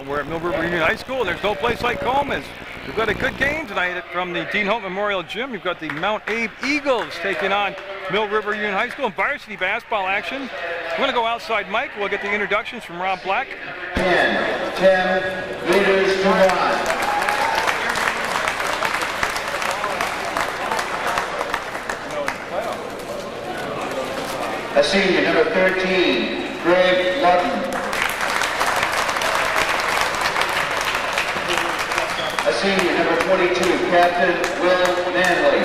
Well, we're at Mill River Union High School. There's no place like home. We've got a good game tonight from the Dean Hope Memorial Gym. You've got the Mount Abe Eagles taking on Mill River Union High School in varsity basketball action. We're going to go outside Mike. We'll get the introductions from Rob Black. 10 meters to one. A senior, number 13, Greg Ludden. A senior, number 22, Captain Will Manley.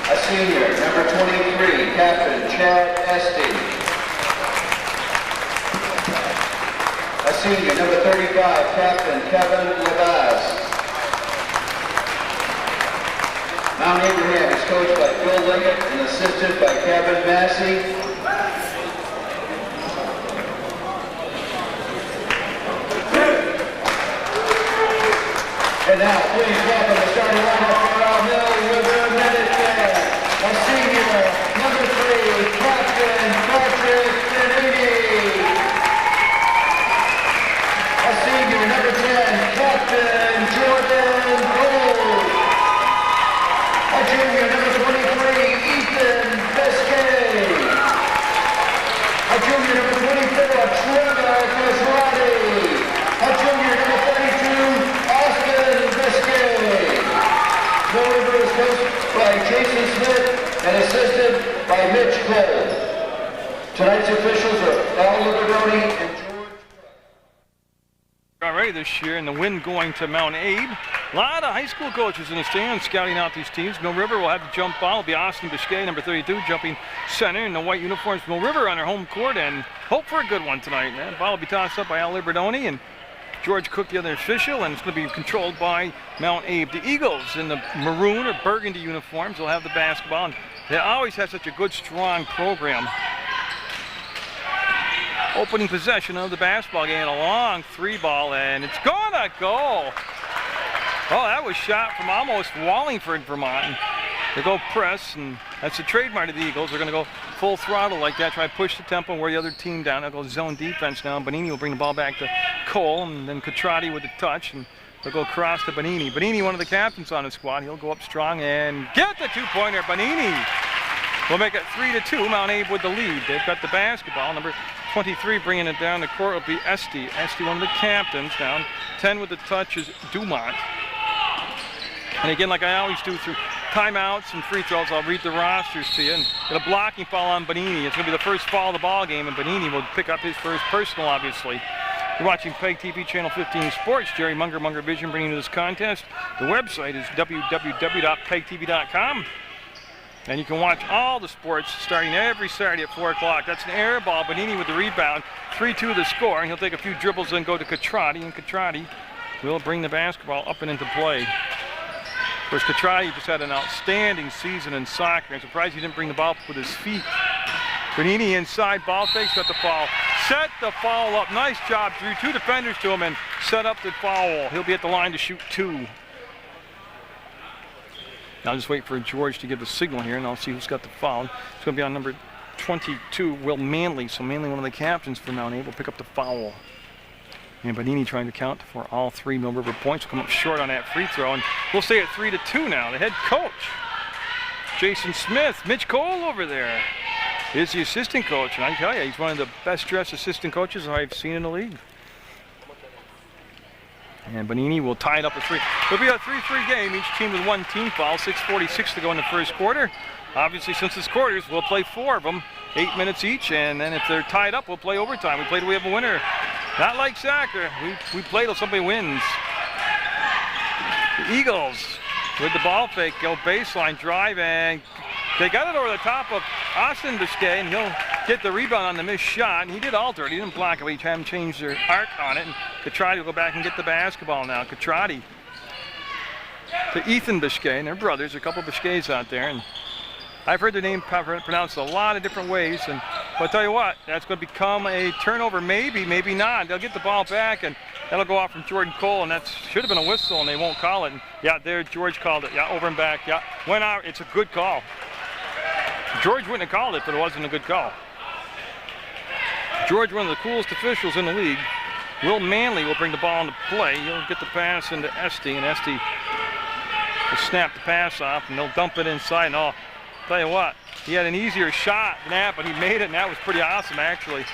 A senior, number 23, Captain Chad Esty. A senior, number 35, Captain Kevin Levas. Mount Abraham is coached by Phil Liggett and assisted by Kevin Massey. And now, please welcome the starting lineup for our Mill River Medicare. A senior, number 3, Captain Patrick Benini. A senior, number 10, Captain Jordan Gold. A junior, number 23, Ethan Biscay. A junior, number 24, Trevor Casrati. A junior, number 32, Austin Biscay. Mill River is coached by Jason Smith and assisted by Mitch Cole. Tonight's officials are Al Liberoni and George. Already this year, and the win going to Mount Abe. A lot of high school coaches in the stands scouting out these teams. Mill River will have the jump ball. It'll be Austin Biscay, number 32, jumping center in the white uniforms. Mill River on their home court, and hope for a good one tonight. That ball will be tossed up by Al Liberoni and George Cook, the other official, and it's going to be controlled by Mount Abe. The Eagles in the maroon or burgundy uniforms will have the basketball, and they always have such a good, strong program. Opening possession of the basketball game, a long three ball, and it's gonna go. Oh, that was shot from almost Wallingford, Vermont. They go press, and that's the trademark of the Eagles. They're going to go full throttle like that, try to push the tempo and wear the other team down. They'll go zone defense now. Bonini will bring the ball back to Cole, and then Catrati with the touch, and they'll go across to Bonini. Bonini, one of the captains on the squad. He'll go up strong and get the two-pointer. Bonini will make it 3-2. Mount Abe with the lead. They've got the basketball. Number 23 bringing it down the court will be Esty. Esty, one of the captains, down. 10 with the touch is Dumont. And again, like I always do through timeouts and free throws, I'll read the rosters to you. And get a blocking foul on Bonini. It's going to be the first foul of the ball game, and Bonini will pick up his first personal, obviously. You're watching PEGTV Channel 15 Sports. Jerry Munger, Munger Vision, bringing you this contest. The website is www.pegtv.com. And you can watch all the sports starting every Saturday at 4 o'clock. That's an air ball. Bonini with the rebound. 3-2 the score. And he'll take a few dribbles and go to Catrati. And Catrati will bring the basketball up and into play. Of course, Catrati just had an outstanding season in soccer. I'm surprised he didn't bring the ball up with his feet. Bonini inside, ball fakes, got the foul. Set the foul up. Nice job. Drew two defenders to him and set up the foul. He'll be at the line to shoot 2. Now I'll just wait for George to give the signal here, and I'll see who's got the foul. It's going to be on number 22, Will Manley. So Manley, one of the captains for Mount Abe, will pick up the foul. And Bonini trying to count for all 3 Mill River points. Will come up short on that free throw, and we'll stay at 3-2 now. The head coach, Jason Smith, Mitch Cole over there, is the assistant coach. And I tell you, he's one of the best-dressed assistant coaches I've seen in the league. And Bonini will tie it up at 3. It'll be a 3-3 game. Each team with 1 team foul. 6:46 to go in the first quarter. Obviously, since it's quarters, we'll play 4 of them, 8 minutes each. And then if they're tied up, we'll play overtime. We play till we have a winner. Not like soccer. We play till somebody wins. The Eagles with the ball fake, go baseline drive, and they got it over the top of Austin Biscay, and he'll get the rebound on the missed shot. And he did alter it. He didn't block it, but he had him change their arc on it. And Catrati will go back and get the basketball now. Catrati to Ethan Biscay, and they're brothers. There are a couple of Biscays out there, and I've heard the name pronounced a lot of different ways. And but I'll tell you what, that's going to become a turnover, maybe, maybe not. They'll get the ball back, and that'll go off from Jordan Cole, and that should have been a whistle, and they won't call it. And yeah, there George called it. Yeah, over and back. Yeah, went out. It's a good call. George wouldn't have called it, but it wasn't a good call. George, one of the coolest officials in the league. Will Manley will bring the ball into play. He'll get the pass into Esty, and Esty will snap the pass off, and they'll dump it inside. And I'll tell you what, he had an easier shot than that, but he made it, and that was pretty awesome, actually.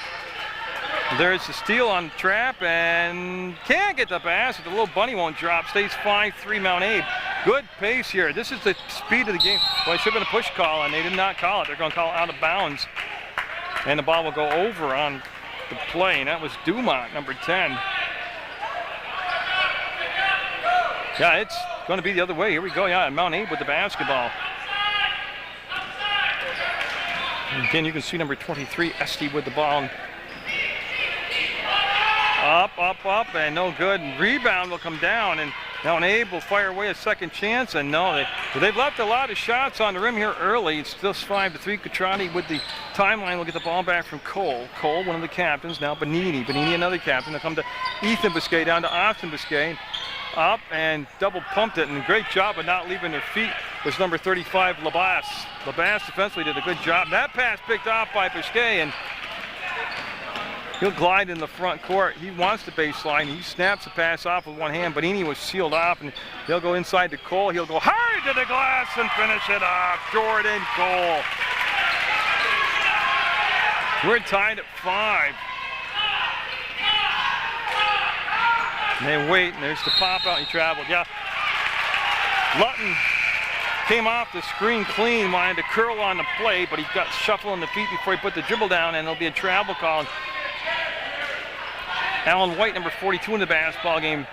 There's the steal on the trap, and can't get the pass. The little bunny won't drop. Stays 5-3 Mount Abe. Good pace here. This is the speed of the game. Well, it should have been a push call, and they did not call it. They're going to call it out of bounds. And the ball will go over on the play, and that was Dumont, number 10. Yeah, it's going to be the other way. Here we go. Yeah, Mount Abe with the basketball. And again, you can see number 23, Esty, with the ball. Up, and no good. Rebound will come down, and Mount Abe will fire away a second chance, and no, they've left a lot of shots on the rim here early. It's still 5-3. Catrati with the timeline will get the ball back from Cole. Cole, one of the captains, now Bonini. Bonini, another captain. They'll come to Ethan Biscay, down to Austin Biscay. Up and double pumped it, and great job of not leaving their feet was number 35, Labas. Labas defensively did a good job. That pass picked off by Biscay, and he'll glide in the front court. He wants the baseline. He snaps the pass off with one hand. Bonini was sealed off, and he'll go inside to Cole. He'll go hard to the glass and finish it off. Jordan Cole. We're tied at 5. And they wait, and there's the pop out. He traveled. Yeah. Lutton came off the screen clean, wanted to curl on the play, but he got shuffling the feet before he put the dribble down, and it'll be a travel call. Alan White, number 42 in the basketball game.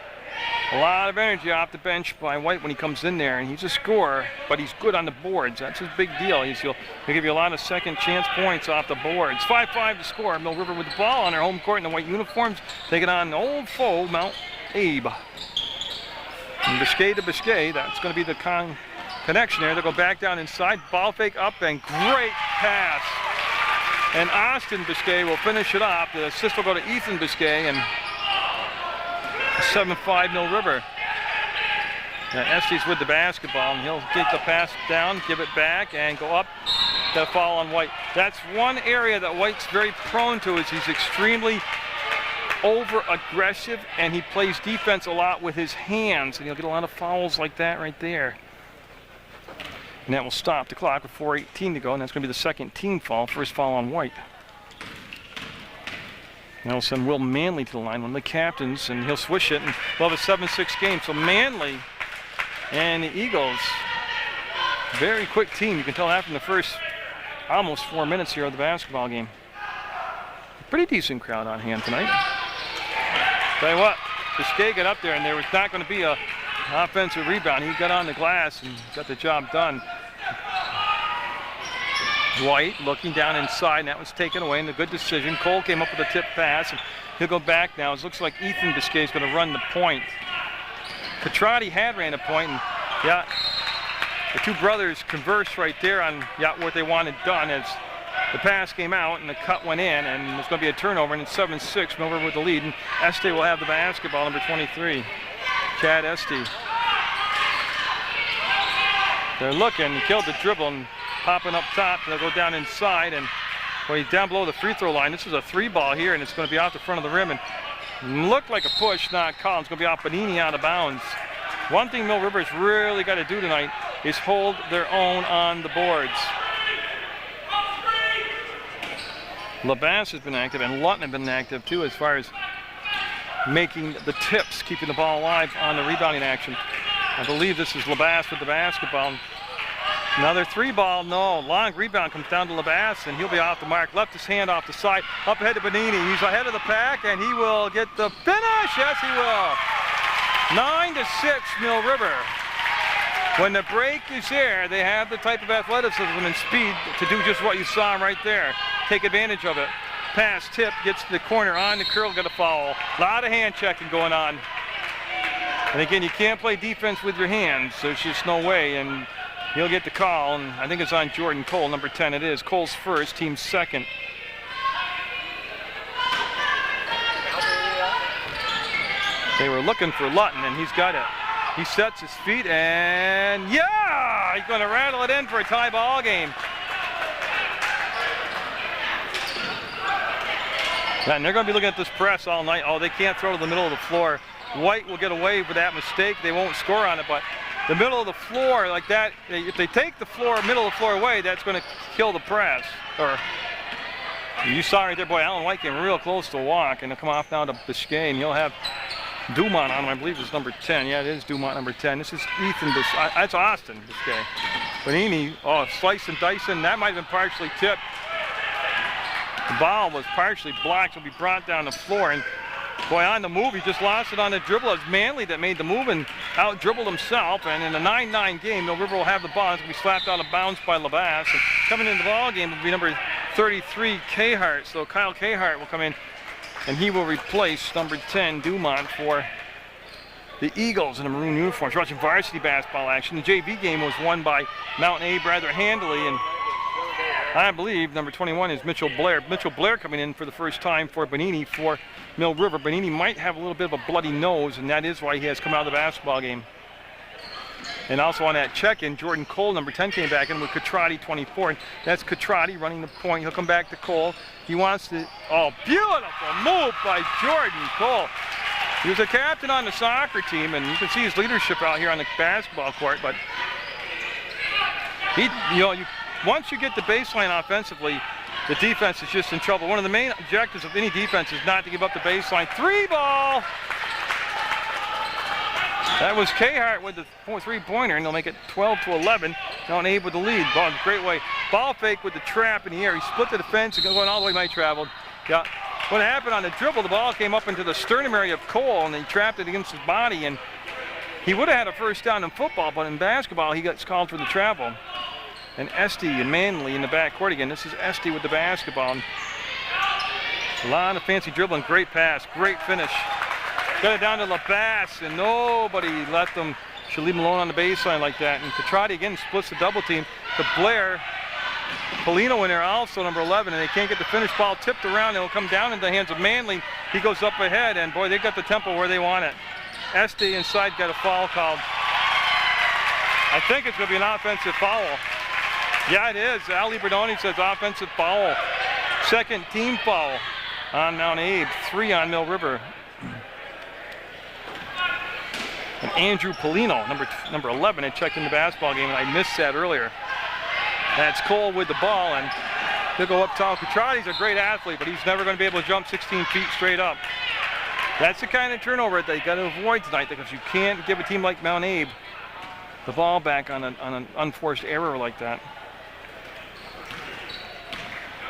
A lot of energy off the bench by White when he comes in there, and he's a scorer, but he's good on the boards. That's his big deal. He'll give you a lot of second chance points off the boards. 5-5 to score. Mill River with the ball on their home court in the white uniforms, taking on the old foe, Mount Abe. From Biscay to Biscay, that's going to be the connection there. They'll go back down inside, ball fake up, and great pass. And Austin Biscay will finish it off. The assist will go to Ethan Biscay, and 7-5 Mill River. Estes with the basketball, and he'll take the pass down, give it back, and go up to foul on White. That's one area that White's very prone to, is he's extremely over-aggressive, and he plays defense a lot with his hands, and he'll get a lot of fouls like that right there. And that will stop the clock with 4:18 to go, and that's going to be the second team foul, first foul on White. Now we'll send Will Manley to the line, one of the captains, and he'll swish it, and we'll have a 7-6 game. So Manley and the Eagles, very quick team. You can tell that from the first almost 4 minutes here of the basketball game. Pretty decent crowd on hand tonight. Tell you what, Biscay got up there, and there was not going to be a offensive rebound. He got on the glass and got the job done. White looking down inside, and that was taken away, and a good decision. Cole came up with a tip pass, and he'll go back now. It looks like Ethan Biscay is going to run the point. Catrati had ran a point, and yeah, the two brothers conversed right there on what they wanted done as the pass came out and the cut went in, and there's going to be a turnover, and it's 7-6, Munger with the lead, and Este will have the basketball, number 23, Chad Este. They're looking, he killed the dribble, and popping up top, they'll go down inside, and well, he's down below the free throw line. This is a 3-ball here, and it's going to be off the front of the rim, and looked like a push, not called. It's going to be off Bonini out of bounds. One thing Mill River's really got to do tonight is hold their own on the boards. Labasse has been active, and Lutton have been active too as far as making the tips, keeping the ball alive on the rebounding action. I believe this is Labasse with the basketball. Another 3-ball, no. Long rebound comes down to Labasse, and he'll be off the mark. Left his hand off the side, up ahead to Bonini. He's ahead of the pack, and he will get the finish. Yes, he will. 9-6, Mill River. When the break is there, they have the type of athleticism and speed to do just what you saw right there. Take advantage of it. Pass, tip, gets to the corner, on the curl, got a foul. A lot of hand checking going on. And again, you can't play defense with your hands. There's just no way, and he'll get the call, and I think it's on Jordan Cole, number 10 it is. Cole's first, team second. They were looking for Lutton, and he's got it. He sets his feet, and yeah! He's going to rattle it in for a tie ball game. Yeah, and they're going to be looking at this press all night. Oh, they can't throw to the middle of the floor. White will get away with that mistake. They won't score on it, but the middle of the floor like that, if they take the middle of the floor away, that's going to kill the press. Or you saw right there, boy, Alan White came real close to a walk, and he'll come off now to Biscay, and he'll have Dumont on him. I believe it's number 10. Yeah, it is Dumont, number 10. This is Ethan Biscay. That's Austin Biscay. Bonini, oh, slice and dicing. That might have been partially tipped. The ball was partially blocked, so it'll be brought down the floor. And boy, on the move, he just lost it on the dribble. It's Manley that made the move and out-dribbled himself. And in a 9-9 game, Mill River will have the ball. It's going to be slapped out of bounds by Labasse. And coming into the ball game will be number 33, Cahart. So Kyle Cahart will come in, and he will replace number 10, Dumont, for the Eagles in the maroon uniforms. We're watching varsity basketball action. The JV game was won by Mountain Abe rather handily, and I believe number 21 is Mitchell Blair. Mitchell Blair coming in for the first time for Bonini for Mill River. Bonini might have a little bit of a bloody nose, and that is why he has come out of the basketball game. And also on that check-in, Jordan Cole, number 10, came back in with Catrati, 24. That's Catrati running the point. He'll come back to Cole. He wants to, oh, beautiful move by Jordan Cole. He was a captain on the soccer team, and you can see his leadership out here on the basketball court, but he, once you get the baseline offensively, the defense is just in trouble. One of the main objectives of any defense is not to give up the baseline. 3-ball! That was Cahart with the three-pointer, and they'll make it 12-11. Now Abe with the lead. Ball, great way. Ball fake with the trap in the air. He split the defense and going all the way Mike traveled. Yeah. What happened on the dribble, the ball came up into the sternum area of Cole, and he trapped it against his body, and he would have had a first down in football, but in basketball, he gets called for the travel. And Esty and Manley in the backcourt again. This is Esty with the basketball. A lot of fancy dribbling, great pass, great finish. Got it down to Labasse, and nobody let them, should leave him alone on the baseline like that. And Catrati again splits the double team to Blair. Polino in there also, number 11, and they can't get the finish. Ball tipped around, and it'll come down into the hands of Manley. He goes up ahead, and boy, they got the tempo where they want it. Esty inside got a foul called. I think it's going to be an offensive foul. Yeah, it is. Ali Berdoni says offensive foul. Second team foul on Mount Abe, 3 on Mill River. And Andrew Polino, number 11, had checked in the basketball game, and I missed that earlier. That's Cole with the ball, and he'll go up top. Catrati's a great athlete, but he's never going to be able to jump 16 feet straight up. That's the kind of turnover that you got to avoid tonight, because you can't give a team like Mount Abe the ball back on an unforced error like that.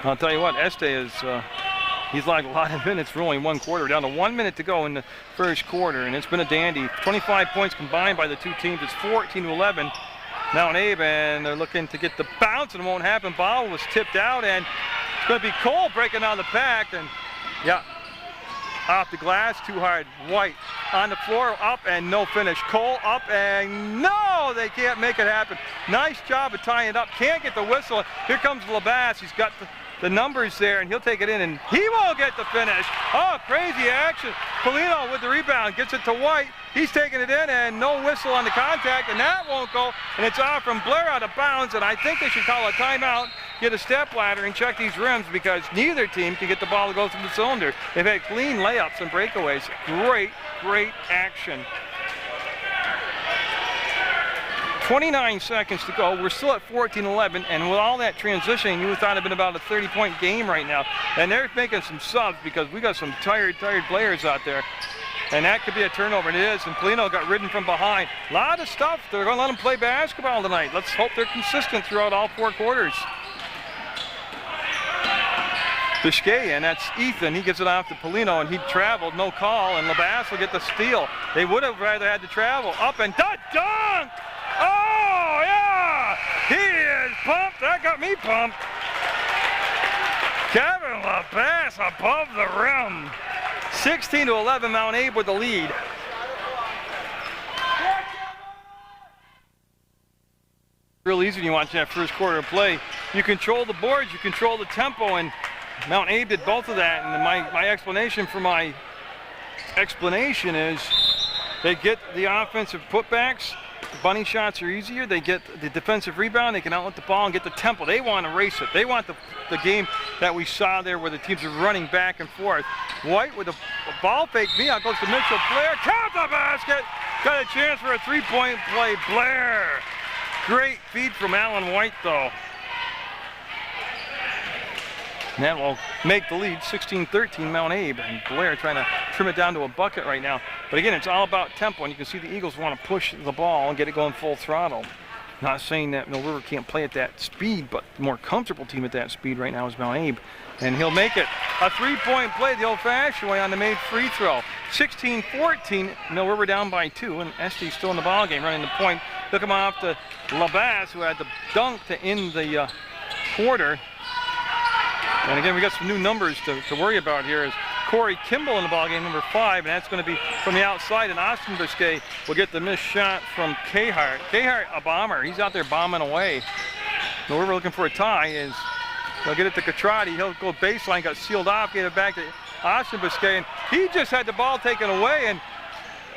I'll tell you what, Este is, he's logged a lot of minutes for only one quarter, down to 1 minute to go in the first quarter, and it's been a dandy. 25 points combined by the two teams. It's 14-11. Mount Abe, and they're looking to get the bounce, and it won't happen. Ball was tipped out, and it's going to be Cole breaking on the pack, and yeah, off the glass, too hard. White on the floor, up and no finish. Cole up and no, they can't make it happen. Nice job of tying it up. Can't get the whistle. Here comes Labasse. He's got the numbers there, and he'll take it in, and he won't get the finish. Oh, crazy action. Polino with the rebound, gets it to White. He's taking it in, and no whistle on the contact, and that won't go, and it's off from Blair out of bounds, and I think they should call a timeout, get a step ladder, and check these rims, because neither team can get the ball to go through the cylinder. They've had clean layups and breakaways. Great, great action. 29 seconds to go. We're still at 14-11, and with all that transitioning, you thought it'd been about a 30-point game right now. And they're making some subs because we got some tired players out there. And that could be a turnover, and it is. And Polino got ridden from behind. A lot of stuff. They're going to let them play basketball tonight. Let's hope they're consistent throughout all 4 quarters. Biscay, and that's Ethan. He gives it off to Polino, and he traveled, no call, and Labasse will get the steal. They would have rather had to travel. Up and dunk! Oh, yeah! He is pumped. That got me pumped. Kevin Labasse above the rim. 16-11, Mount Abe with the lead. Real easy when you watch that first quarter of play. You control the boards, you control the tempo, and Mount Abe did both of that. And my explanation for my explanation is they get the offensive putbacks. The bunny shots are easier. They get the defensive rebound. They can outlet the ball and get the tempo. They want to race it. They want the game that we saw there where the teams are running back and forth. White with a ball fake. Out goes to Mitchell Blair. Count the basket. Got a chance for a three-point play. Blair. Great feed from Alan White, though. And that will make the lead 16-13 Mount Abe. And Blair trying to trim it down to a bucket right now. But again, it's all about tempo. And you can see the Eagles want to push the ball and get it going full throttle. Not saying that Mill River can't play at that speed, but the more comfortable team at that speed right now is Mount Abe. And he'll make it a three-point play the old-fashioned way on the made free throw. 16-14, Mill River down by 2, and Estes still in the ball game, running the point. Took him off to LaBasse, who had the dunk to end the quarter. And again, we got some new numbers to worry about here. Is Corey Kimball in the ballgame, number 5, and that's going to be from the outside. And Austin Biscay will get the missed shot from Cahart. Cahart, a bomber. He's out there bombing away. Mill River looking for a tie. They'll get it to Catrati. He'll go baseline, got sealed off, get it back to Austin Biscay, and he just had the ball taken away. And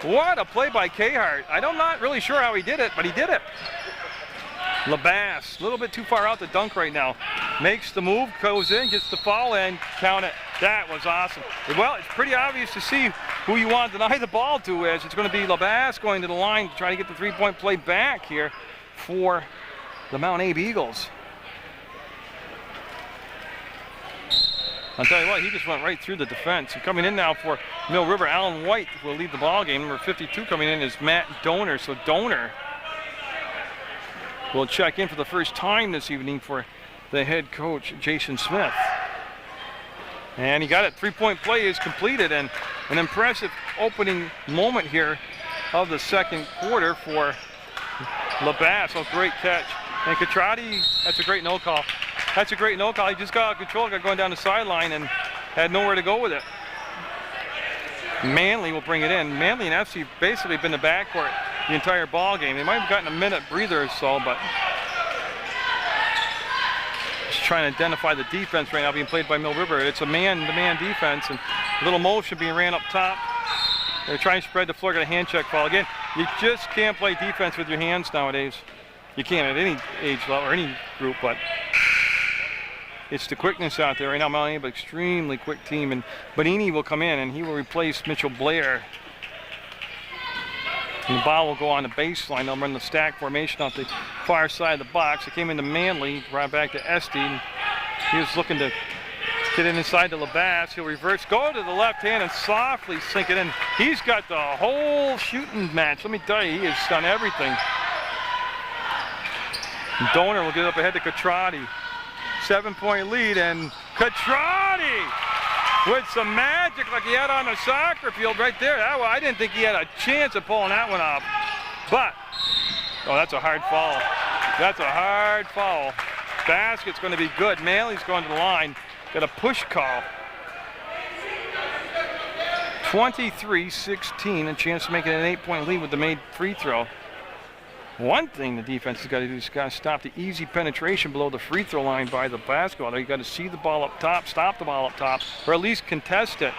what a play by Cahart. I'm not really sure how he did it, but he did it. LaBasse, a little bit too far out to dunk right now. Makes the move, goes in, gets the foul, and count it. That was awesome. Well, it's pretty obvious to see who you want to deny the ball to is. It's going to be LaBasse going to the line to try to get the three-point play back here for the Mount Abe Eagles. I'll tell you what, he just went right through the defense. And coming in now for Mill River, Alan White will lead the ball game. Number 52 coming in is Matt Donor. So Donor will check in for the first time this evening for the head coach, Jason Smith. And he got it. Three-point play is completed, and an impressive opening moment here of the second quarter for LaBasse. Oh, great catch. And Catrati, that's a great no call. That's a great no call. He just got out of control, got going down the sideline, and had nowhere to go with it. Manley will bring it in. Manley and FC basically been the backcourt the entire ball game. They might have gotten a minute breather or so, but just trying to identify the defense right now being played by Mill River. It's a man-to-man defense, and a little motion being ran up top. They're trying to spread the floor, got a hand check foul. Again, you just can't play defense with your hands nowadays. You can't at any age level or any group, but it's the quickness out there right now. Mount Abe, extremely quick team, and Bonini will come in and he will replace Mitchell Blair. And the ball will go on the baseline. They'll run the stack formation off the far side of the box. It came into Manley, right back to Estes. He was looking to get it inside to LaBasse. He'll reverse, go to the left hand and softly sink it in. He's got the whole shooting match. Let me tell you, he has done everything. Donor will get up ahead to Catrati. 7-point lead, and Catrati with some magic like he had on the soccer field right there. I didn't think he had a chance of pulling that one off. But, oh, that's a hard foul. That's a hard foul. Basket's going to be good. Manley's going to the line. Got a push call. 23-16, a chance to make it an 8-point lead with the made free throw. One thing the defense has got to do is got to stop the easy penetration below the free throw line by the basketball. You got to see the ball up top, stop the ball up top, or at least contest it.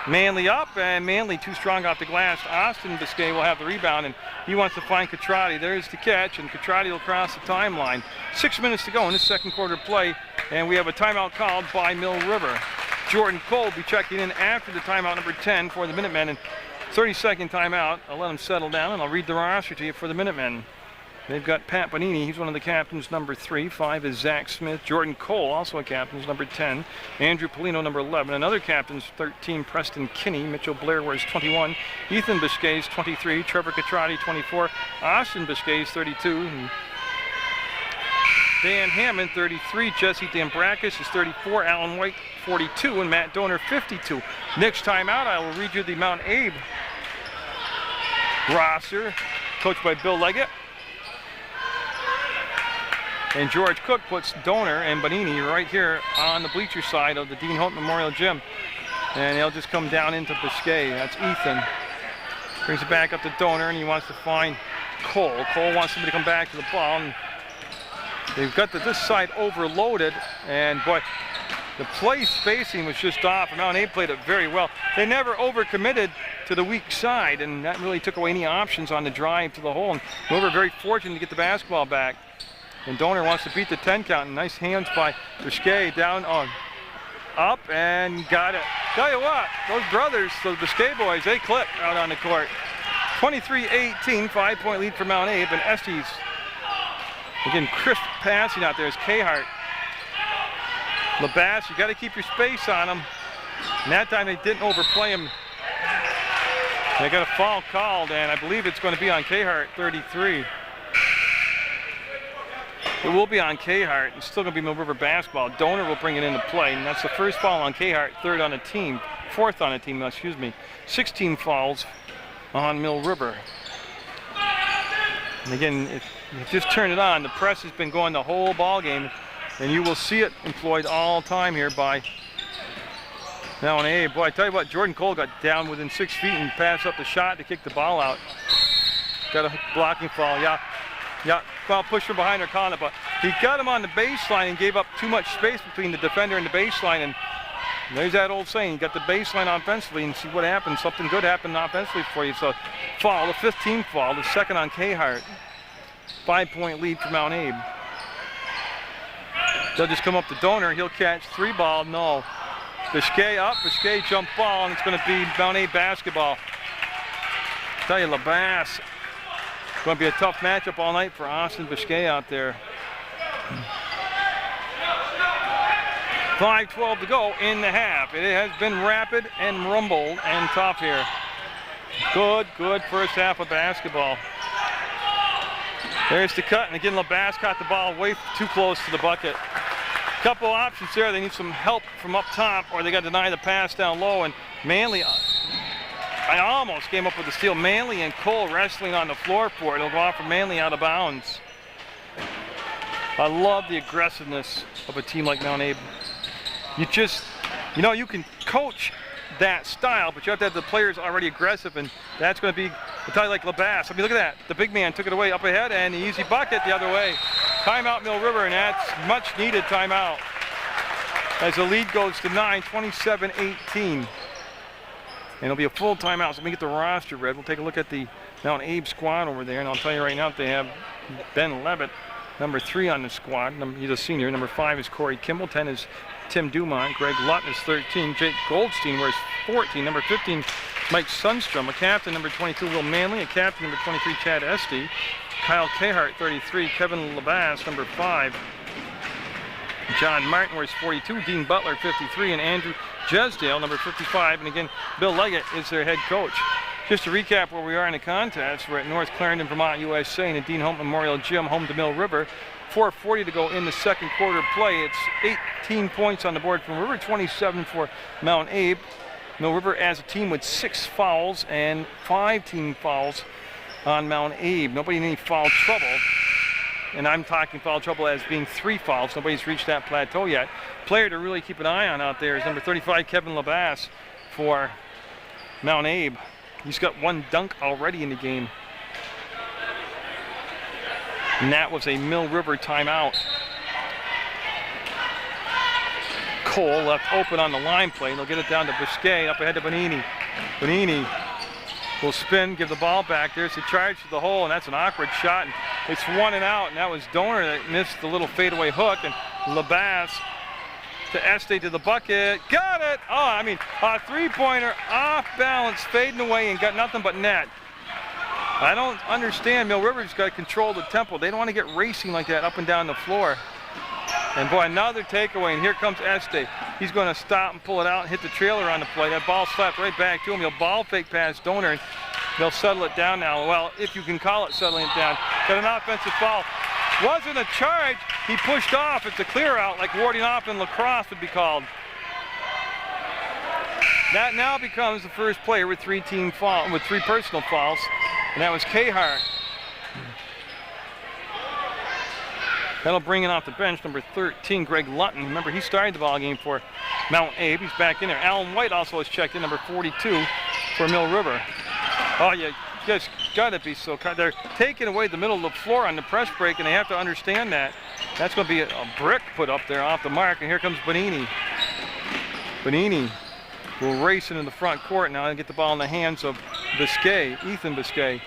Manley up, and Manley too strong off the glass. Austin Biscay will have the rebound, and he wants to find Catrati. There's the catch, and Catrati will cross the timeline. 6 minutes to go in this second quarter play, and we have a timeout called by Mill River. Jordan Cole will be checking in after the timeout number 10 for the Minutemen. And 30-second timeout. I'll let them settle down, and I'll read the roster to you for the Minutemen. They've got Pat Bonini, he's one of the captains, number 3. 5 is Zach Smith. Jordan Cole, also a captain, is number 10. Andrew Polino, number 11. Another captain's 13, Preston Kinney. Mitchell Blair wears 21. Ethan Biscay's 23. Trevor Catrati, 24. Austin Biscay's 32. And Dan Hammond, 33. Jesse Dambrakis is 34. Alan White, 42. And Matt Donor, 52. Next timeout, I will read you the Mount Abe roster, coached by Bill Leggett. And George Cook puts Donor and Bonini right here on the bleacher side of the Dean Holt Memorial Gym. And they'll just come down into Biscay. That's Ethan. Brings it back up to Donor, and he wants to find Cole. Cole wants somebody to come back to the ball. And they've got this side overloaded, and boy, the play spacing was just off. Mount Abe played it very well. They never overcommitted to the weak side, and that really took away any options on the drive to the hole. And we were very fortunate to get the basketball back. And Donor wants to beat the 10 count. And nice hands by Biscay down on up and got it. Tell you what, those brothers, the Biscay boys, they click out on the court. 23-18, 5-point lead for Mount Abe, and Estes, again, crisp passing out there is Cahart. LaBasse, you got to keep your space on them. And that time they didn't overplay him. They got a foul called, and I believe it's going to be on Cahart, 33. It will be on Cahart. It's still going to be Mill River basketball. Donor will bring it into play, and that's the first foul on Cahart, fourth on the team, excuse me. 16 fouls on Mill River. And again, if you just turn it on, the press has been going the whole ball game, and you will see it employed all time here by Mount Abe. Boy, I tell you what, Jordan Cole got down within 6 feet and passed up the shot to kick the ball out. Got a blocking foul, yeah. Well, pushed from behind, they're calling it, but he got him on the baseline and gave up too much space between the defender and the baseline, and there's that old saying, you got the baseline offensively and see what happens. Something good happened offensively for you. So foul, the 15th foul, the second on Cahart. 5-point lead for Mount Abe. They'll just come up to Donor, he'll catch 3 ball, no. Biscay up, Biscay jump ball, and it's going to be Mount Abe basketball. I tell you, LaBasse, it's going to be a tough matchup all night for Austin Biscay out there. 5:12 to go in the half. It has been rapid and rumbled and tough here. Good first half of basketball. There's the cut, and again, LaBasse caught the ball way too close to the bucket. Couple options there. They need some help from up top, or they got to deny the pass down low. And Manley, I almost came up with the steal. Manley and Cole wrestling on the floor for it. It'll go off for Manley out of bounds. I love the aggressiveness of a team like Mount Abe. You can coach that style, but you have to have the players already aggressive, and that's going to be a tie like LaBasse. I mean, look at that. The big man took it away up ahead, and the easy bucket the other way. Timeout Mill River, and that's much needed timeout. As the lead goes to 9, 27-18. And it'll be a full timeout. So let me get the roster read. We'll take a look at the Mount Abe squad over there, and I'll tell you right now, they have Ben Levitt, number 3 on the squad. He's a senior. Number 5 is Corey Kimball. 10 is Tim Dumont. Greg Lutton is 13. Jake Goldstein wears 14. Number 15, Mike Sundstrom. A captain, number 22, Will Manley. A captain, number 23, Chad Esty. Kyle Cahart, 33. Kevin LaBasse, number 5. John Martin wears 42. Dean Butler, 53. And Andrew Jesdale, number 55. And again, Bill Leggett is their head coach. Just to recap where we are in the contest, we're at North Clarendon, Vermont, USA, in the Dean Hope Memorial Gym, home to Mill River. 4:40 to go in the second quarter play. It's 18 points on the board from River, 27 for Mount Abe. Mill River as a team with 6 fouls and 5 team fouls on Mount Abe. Nobody in any foul trouble. And I'm talking foul trouble as being 3 fouls. Nobody's reached that plateau yet. Player to really keep an eye on out there is number 35, Kevin LaBasse for Mount Abe. He's got 1 dunk already in the game. And that was a Mill River timeout. Cole left open on the line play, and they'll get it down to Biscay, up ahead to Bonini. Bonini will spin, give the ball back. There's the charge to the hole, and that's an awkward shot. And it's 1 and out, and that was Donor that missed the little fadeaway hook, and LaBasse to Este to the bucket. Got it! Oh, I mean, a 3-pointer off balance, fading away, and got nothing but net. I don't understand. Mill River's got to control the tempo. They don't want to get racing like that up and down the floor. And boy, another takeaway, and here comes Este. He's going to stop and pull it out and hit the trailer on the play. That ball slapped right back to him. He'll ball fake past Donor, and they'll settle it down now. Well, if you can call it settling it down. Got an offensive foul. Wasn't a charge. He pushed off. It's a clear out, like warding off in lacrosse would be called. That now becomes the first player with 3 personal fouls, and that was Cahart. That'll bring in off the bench number 13, Greg Lutton. Remember, he started the ball game for Mount Abe. He's back in there. Alan White also has checked in, number 42 for Mill River. Oh, you just gotta be so kind. They're taking away the middle of the floor on the press break, and they have to understand that. That's going to be a brick put up there off the mark, and here comes Bonini. Bonini will race into the front court now and get the ball in the hands of Biscay, Ethan Biscay.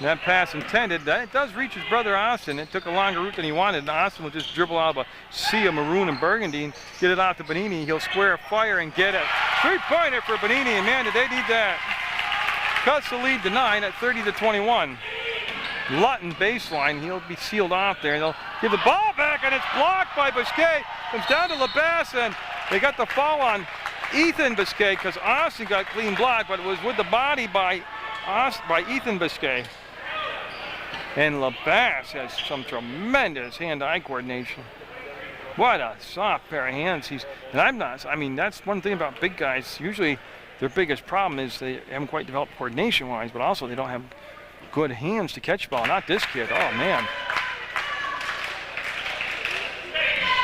That pass intended, that does reach his brother Austin. It took a longer route than he wanted, and Austin will just dribble out of a sea of maroon and burgundy and get it out to Bonini. He'll square a fire and get it. 3-pointer for Bonini, and man, did they need that. Cuts the lead to 9 at 30-21. Lutton baseline, he'll be sealed off there. They'll give the ball back, and it's blocked by Biscay. Comes down to LeBass, and they got the foul on Ethan Biscay because Austin got clean blocked, but it was with the body by Ethan Biscay. And LeBass has some tremendous hand-eye coordination. What a soft pair of hands. I mean, that's one thing about big guys. Usually their biggest problem is they haven't quite developed coordination-wise, but also they don't have good hands to catch ball. Not this kid. Oh, man.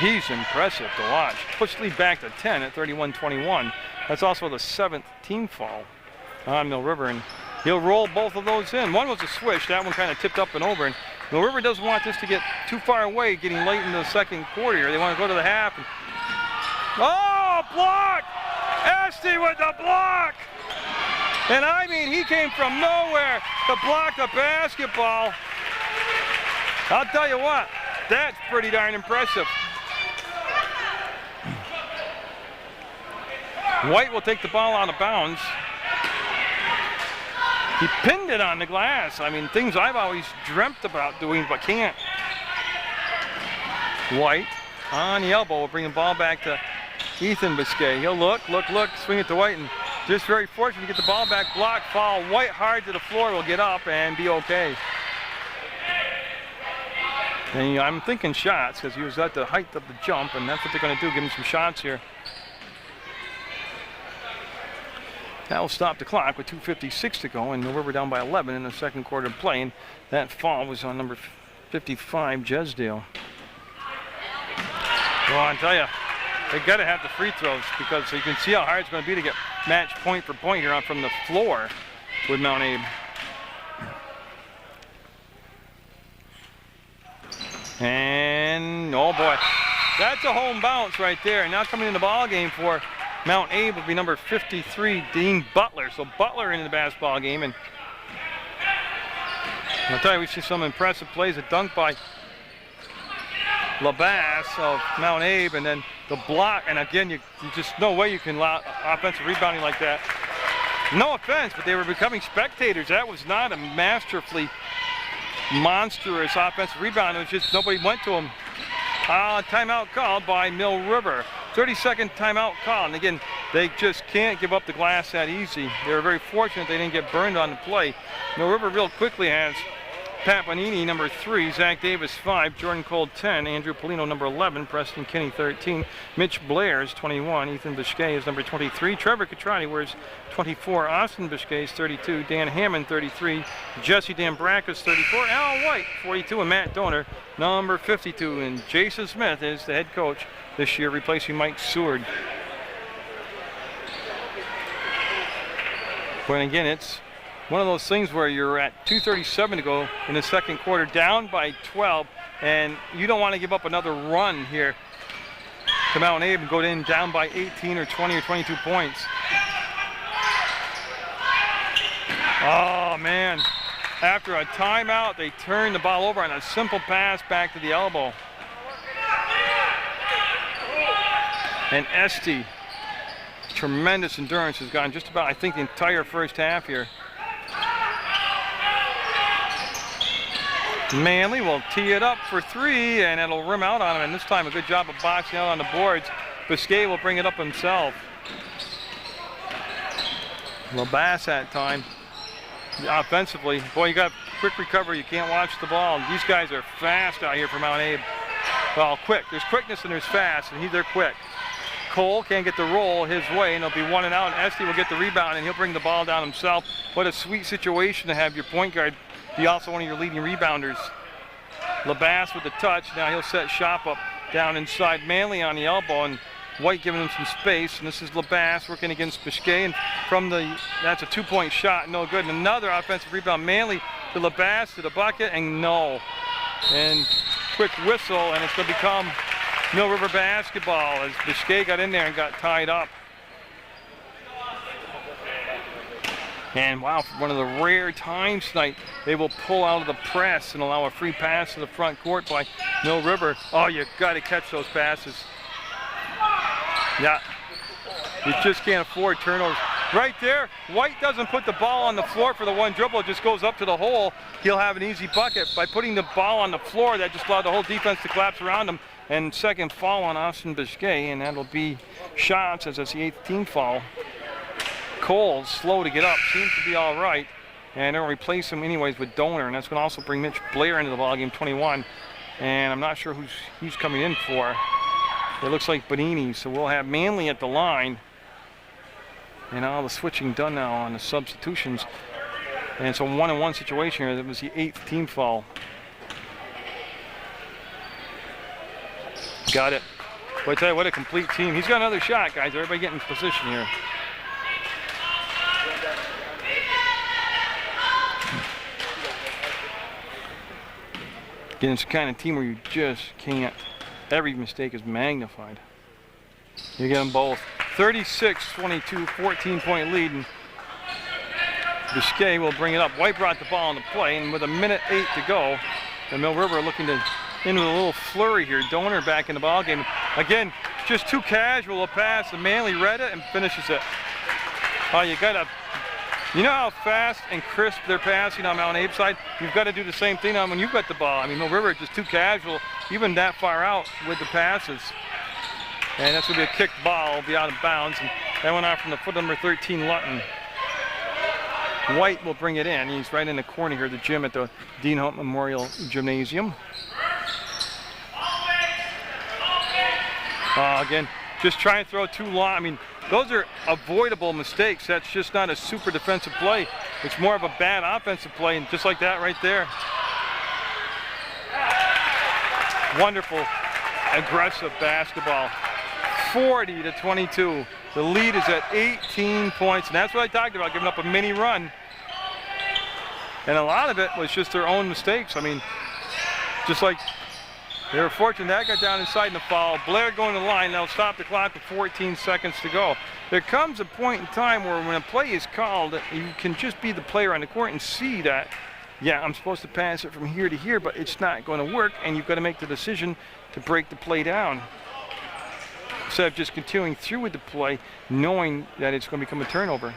He's impressive to watch. Puts the lead back to 10 at 31-21. That's also the 7th team foul on Mill River, and he'll roll both of those in. One was a swish. That one kind of tipped up and over, and Mill River doesn't want this to get too far away getting late into the second quarter here. They want to go to the half. And, oh, block! Esty with the block! And I mean, he came from nowhere to block the basketball. I'll tell you what, that's pretty darn impressive. White will take the ball out of bounds. He pinned it on the glass. I mean, things I've always dreamt about doing, but can't. White on the elbow will bring the ball back to Ethan Biscay. He'll look, swing it to White, and just very fortunate to get the ball back. Block, foul. White hard to the floor will get up and be okay. And I'm thinking shots because he was at the height of the jump, and that's what they're going to do, give him some shots here. That will stop the clock with 2:56 to go, and Mill River down by 11 in the second quarter of play. And that foul was on number 55, Jesdale. Well, I tell you, they got to have the free throws because you can see how hard it's going to be to get match point for point here on from the floor with Mount Abe. And oh boy, that's a home bounce right there. Now coming in the ball game for Mount Abe will be number 53, Dean Butler. So Butler into the basketball game, and I'll tell you, we see some impressive plays. A dunk by LeBass of Mount Abe, and then the block. And again, you just no way you can allow offensive rebounding like that. No offense, but they were becoming spectators. That was not a masterfully monstrous offensive rebound. It was just nobody went to him. Timeout called by Mill River. 30-second timeout call, and again, they just can't give up the glass that easy. They were very fortunate they didn't get burned on the play. Mill River real quickly has Pat Bonini, number 3, Zach Davis, 5, Jordan Cole, 10, Andrew Polino, number 11, Preston Kinney, 13, Mitch Blair is 21, Ethan Biscay is number 23, Trevor Catrati wears 24, Austin Biscay is 32, Dan Hammond, 33, Jesse Dambracus, 34, Al White, 42, and Matt Donor, number 52, and Jason Smith is the head coach this year, replacing Mike Seward. But again, it's one of those things where you're at 2:37 to go in the second quarter, down by 12, and you don't want to give up another run here to Mount Abe and go in down by 18 or 20 or 22 points. Oh, man. After a timeout, they turn the ball over on a simple pass back to the elbow. And Esty, tremendous endurance, has gone just about, I think, the entire first half here. Manley will tee it up for 3, and it'll rim out on him. And this time, a good job of boxing out on the boards. Biscay will bring it up himself. LeBass that time. Offensively, boy, you got quick recovery. You can't watch the ball. These guys are fast out here for Mount Abe. Well, quick. There's quickness and there's fast, and they're quick. Cole can't get the roll his way, and it'll be 1 and out, and Esty will get the rebound, and he'll bring the ball down himself. What a sweet situation to have your point guard be also one of your leading rebounders. LeBass with the touch. Now he'll set shop up down inside. Manley on the elbow, and White giving him some space. And this is LeBass working against Biscay, and that's a 2-point shot, no good. And another offensive rebound. Manley to LeBass to the bucket, and no. And quick whistle, and it's going to become Mill River basketball as Biscay got in there and got tied up. And wow, for one of the rare times tonight, they will pull out of the press and allow a free pass to the front court by Mill River. Oh, you got to catch those passes. Yeah, you just can't afford turnovers. Right there, White doesn't put the ball on the floor for the one dribble. It just goes up to the hole. He'll have an easy bucket. By putting the ball on the floor, that just allowed the whole defense to collapse around him. And second foul on Austin Biscay, and that'll be shots as that's the 8th team foul. Cole's slow to get up, seems to be all right. And they'll replace him anyways with Donor, and that's going to also bring Mitch Blair into the ballgame, 21. And I'm not sure who's he's coming in for. It looks like Bonini, so we'll have Manley at the line. And all the switching done now on the substitutions. And it's a 1-on-1 situation here. That was the 8th team foul. Got it. But I tell you what, a complete team. He's got another shot, guys. Everybody get in position here. Again, it's the kind of team where you just can't. Every mistake is magnified. You get them both. 36-22, 14-point lead. And Biscay will bring it up. White brought the ball into play, and with 1:08 to go, the Mill River looking to into a little flurry here. Donor back in the ball game. Again, just too casual a pass, and Manley read it and finishes it. Oh, you gotta, you know how fast and crisp they're passing on Mount Abe's side? You've got to do the same thing on when you've got the ball. I mean, Mill River is just too casual, even that far out with the passes. And that's going to be a kicked ball, will be out of bounds. And that went out from the foot number 13, Lutton. White will bring it in. He's right in the corner here, the gym at the Dean Hope Memorial Gymnasium. Again, just try and throw too long. I mean, those are avoidable mistakes. That's just not a super defensive play. It's more of a bad offensive play, and just like that right there. Wonderful, aggressive basketball. 40-22. The lead is at 18 points, and that's what I talked about, giving up a mini run. And a lot of it was just their own mistakes. I mean, just like they were fortunate that got down inside in the foul. Blair going to the line. They'll stop the clock with 14 seconds to go. There comes a point in time where when a play is called, you can just be the player on the court and see that, yeah, I'm supposed to pass it from here to here, but it's not going to work, and you've got to make the decision to break the play down. Instead of just continuing through with the play, knowing that it's going to become a turnover.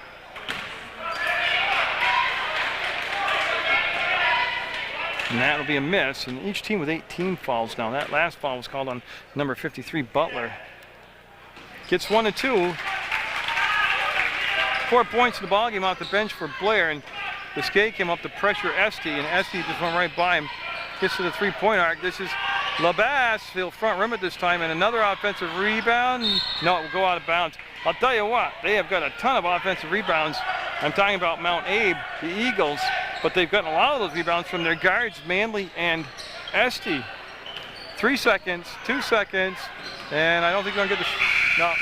And that'll be a miss, and each team with 18 fouls now. That last foul was called on number 53, Butler. Gets 1 and 2. 4 points in the ballgame off the bench for Blair, and Biscay came up to pressure Esty, and Esty just went right by him. Gets to the three-point arc. This is LaBasse. He'll front rim it this time, and another offensive rebound. No, it will go out of bounds. I'll tell you what, they have got a ton of offensive rebounds. I'm talking about Mount Abe, the Eagles, but they've gotten a lot of those rebounds from their guards, Manley and Esty. 3 seconds, 2 seconds, and I don't think they're going to get the no,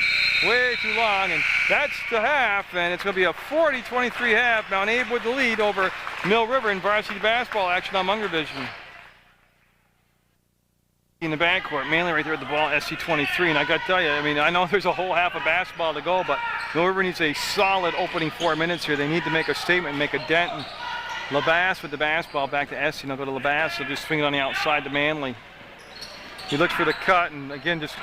way too long, and that's the half, and it's going to be a 40-23 half. Mount Abe with the lead over Mill River in varsity basketball action on Munger Vision. In the backcourt, Manley right there at the ball, SC23, and I got to tell you, I mean, I know there's a whole half of basketball to go, but Mill River needs a solid opening 4 minutes here. They need to make a statement, make a dent, and LaBasse with the basketball back to SC, and I'll go to LaBasse, so just swing it on the outside to Manley. He looks for the cut, and again, just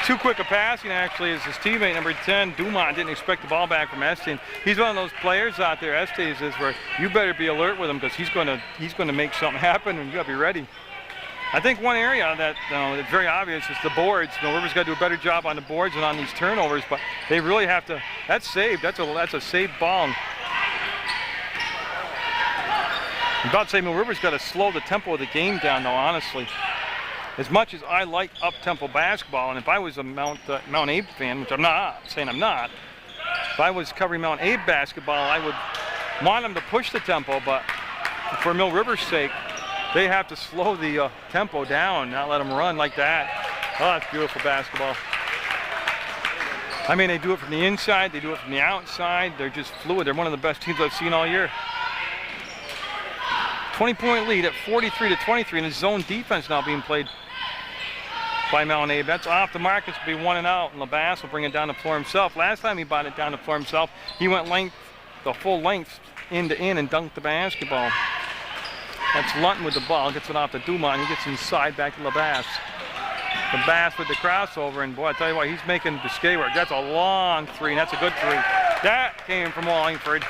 too quick a passing actually as his teammate, number 10, Dumont, didn't expect the ball back from Esty. And he's one of those players out there, Esty is where you better be alert with him because he's going to make something happen, and you got to be ready. I think one area that that's very obvious is the boards. Mill River's got to do a better job on the boards and on these turnovers, but they really have to. That's saved. That's a saved ball. I'm about to say Mill River's got to slow the tempo of the game down, though. Honestly, as much as I like up-tempo basketball, and if I was a Mount Abe fan, which I'm not saying I'm not, if I was covering Mount Abe basketball, I would want them to push the tempo. But for Mill River's sake, they have to slow the tempo down, not let them run like that. Oh, that's beautiful basketball. I mean, they do it from the inside, they do it from the outside. They're just fluid. They're one of the best teams I've seen all year. 20-point lead at 43-23, and a zone defense now being played by Mount Abe. That's off the mark. It's will be 1 and out, and LaBasse will bring it down the floor himself. Last time he brought it down the floor himself, he went length the full length end to end and dunk the basketball. That's Lunton with the ball, gets it off to Dumont, he gets inside back to LeBass. LeBass with the crossover, and boy, I tell you what, he's making Biscay work. That's a long three, and that's a good three. That came from Wallingford.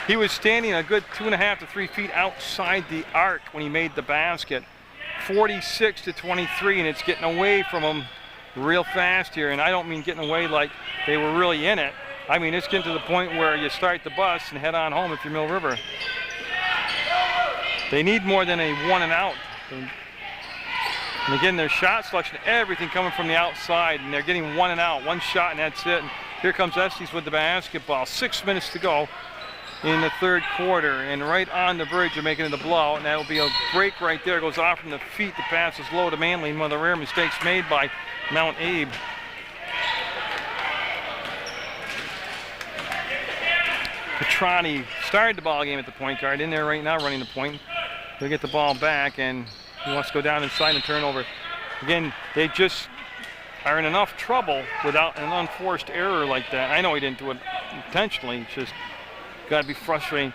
He was standing a good 2.5 to 3 feet outside the arc when he made the basket. 46 to 23, and it's getting away from him real fast here. And I don't mean getting away like they were really in it. I mean, it's getting to the point where you start the bus and head on home if you're Mill River. They need more than a 1 and out. And again, their shot selection, everything coming from the outside, and they're getting 1 and out, 1 shot, and that's it. And here comes Estes with the basketball. 6 minutes to go in the third quarter, and right on the verge of making it a blowout, and that'll be a break right there. It goes off from the feet. The pass is low to Manley, and one of the rare mistakes made by Mount Abe. Petrani started the ball game at the point guard, in there right now running the point. He'll get the ball back, and he wants to go down inside and turn over. Again, they just are in enough trouble without an unforced error like that. I know he didn't do it intentionally. It's just got to be frustrating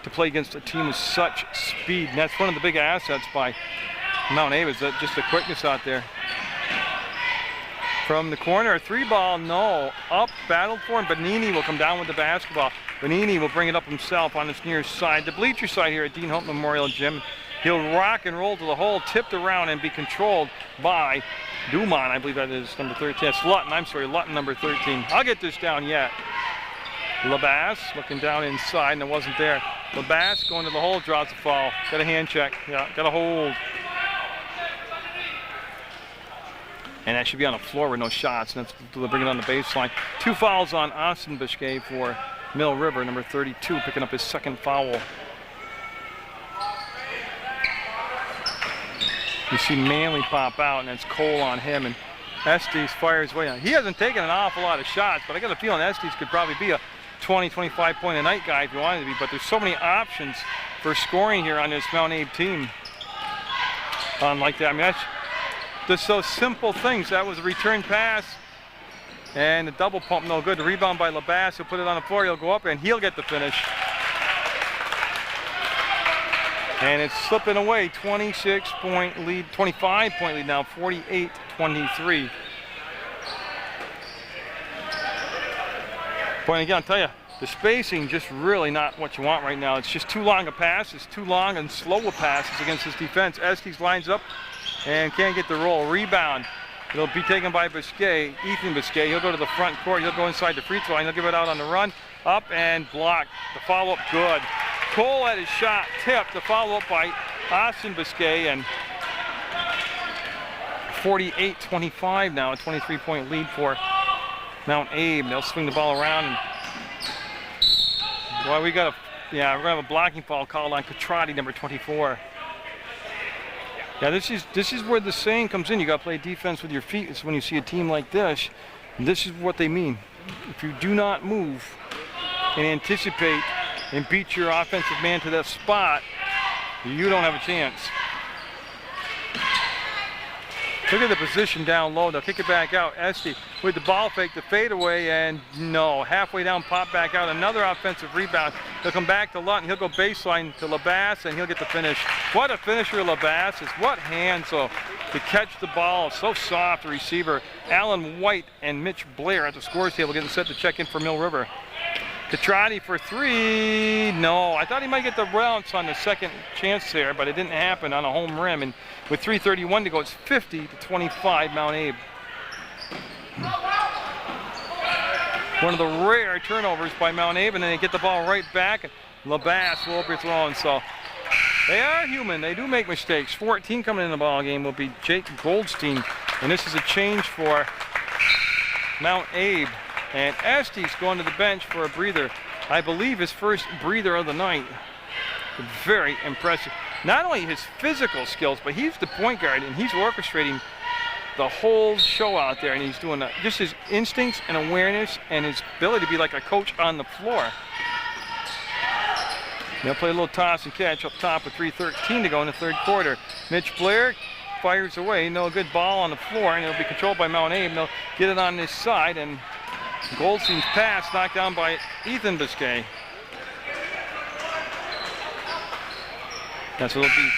to play against a team with such speed. And that's one of the big assets by Mount Abe, is that just the quickness out there. From the corner, 3-ball, no. Up, battled for him. Bonini will come down with the basketball. Bonini will bring it up himself on his near side. The bleacher side here at Dean Hope Memorial Gym. He'll rock and roll to the hole, tipped around, and be controlled by Dumont. I believe that is number 13. That's Lutton. I'm sorry, Lutton, number 13. I'll get this down yet. LeBass looking down inside, and it wasn't there. LeBass going to the hole, draws the foul. Got a hand check. Yeah, got a hold. And that should be on the floor with no shots, and that's to bring it on the baseline. 2 fouls on Austin Biscay for Mill River, number 32, picking up his 2nd foul. You see Manley pop out, and it's Cole on him, and Estes fires way on. He hasn't taken an awful lot of shots, but I got a feeling Estes could probably be a 20, 25 point a night guy if he wanted to be, but there's so many options for scoring here on this Mount Abe team. Like that, I mean, that's just those simple things. That was a return pass, and the double pump, no good. The rebound by LeBass, he'll put it on the floor, he'll go up, and he'll get the finish. And it's slipping away, 26-point lead, 25-point lead now, 48-23. Point again, I'll tell you, the spacing just really not what you want right now. It's just too long a pass. It's too long and slow a passes against this defense. Estes lines up and can't get the roll. Rebound. It'll be taken by Biscay, Ethan Biscay. He'll go to the front court. He'll go inside the free throw line. He'll give it out on the run. Up and blocked. The follow-up good. Cole had his shot tipped. The follow-up by Austin Biscay, and 48-25 now, a 23-point lead for Mount Abe. They'll swing the ball around. And, well, we're gonna have a blocking foul called on Catrati, number 24. Yeah, this is where the saying comes in. You got to play defense with your feet. It's when you see a team like this. This is what they mean. If you do not move and anticipate and beat your offensive man to that spot, you don't have a chance. Look at the position down low. They'll kick it back out. Estes with the ball fake, the fadeaway, and no. Halfway down, pop back out. Another offensive rebound. He'll come back to Lutton. He'll go baseline to LeBass, and he'll get the finish. What a finisher LeBass is. What hands, though, to catch the ball. So soft, the receiver. Alan White and Mitch Blair at the scores table getting set to check in for Mill River. Catrati for 3, no. I thought he might get the bounce on the second chance there, but it didn't happen on a home rim. And with 3:31 to go, it's 50-25 Mount Abe. One of the rare turnovers by Mount Abe, and then they get the ball right back. And LeBass will overthrown. So they are human. They do make mistakes. 14 coming in the ball game will be Jake Goldstein, and this is a change for Mount Abe. And Estes going to the bench for a breather. I believe his first breather of the night. Very impressive. Not only his physical skills, but he's the point guard, and he's orchestrating the whole show out there. And he's doing just his instincts and awareness and his ability to be like a coach on the floor. They'll play a little toss and catch up top with 3:13 to go in the third quarter. Mitch Blair fires away. No good ball on the floor, and it'll be controlled by Mount Abe. They'll get it on this side, and Goldstein's pass knocked down by Ethan Biscay. That's what it'll be.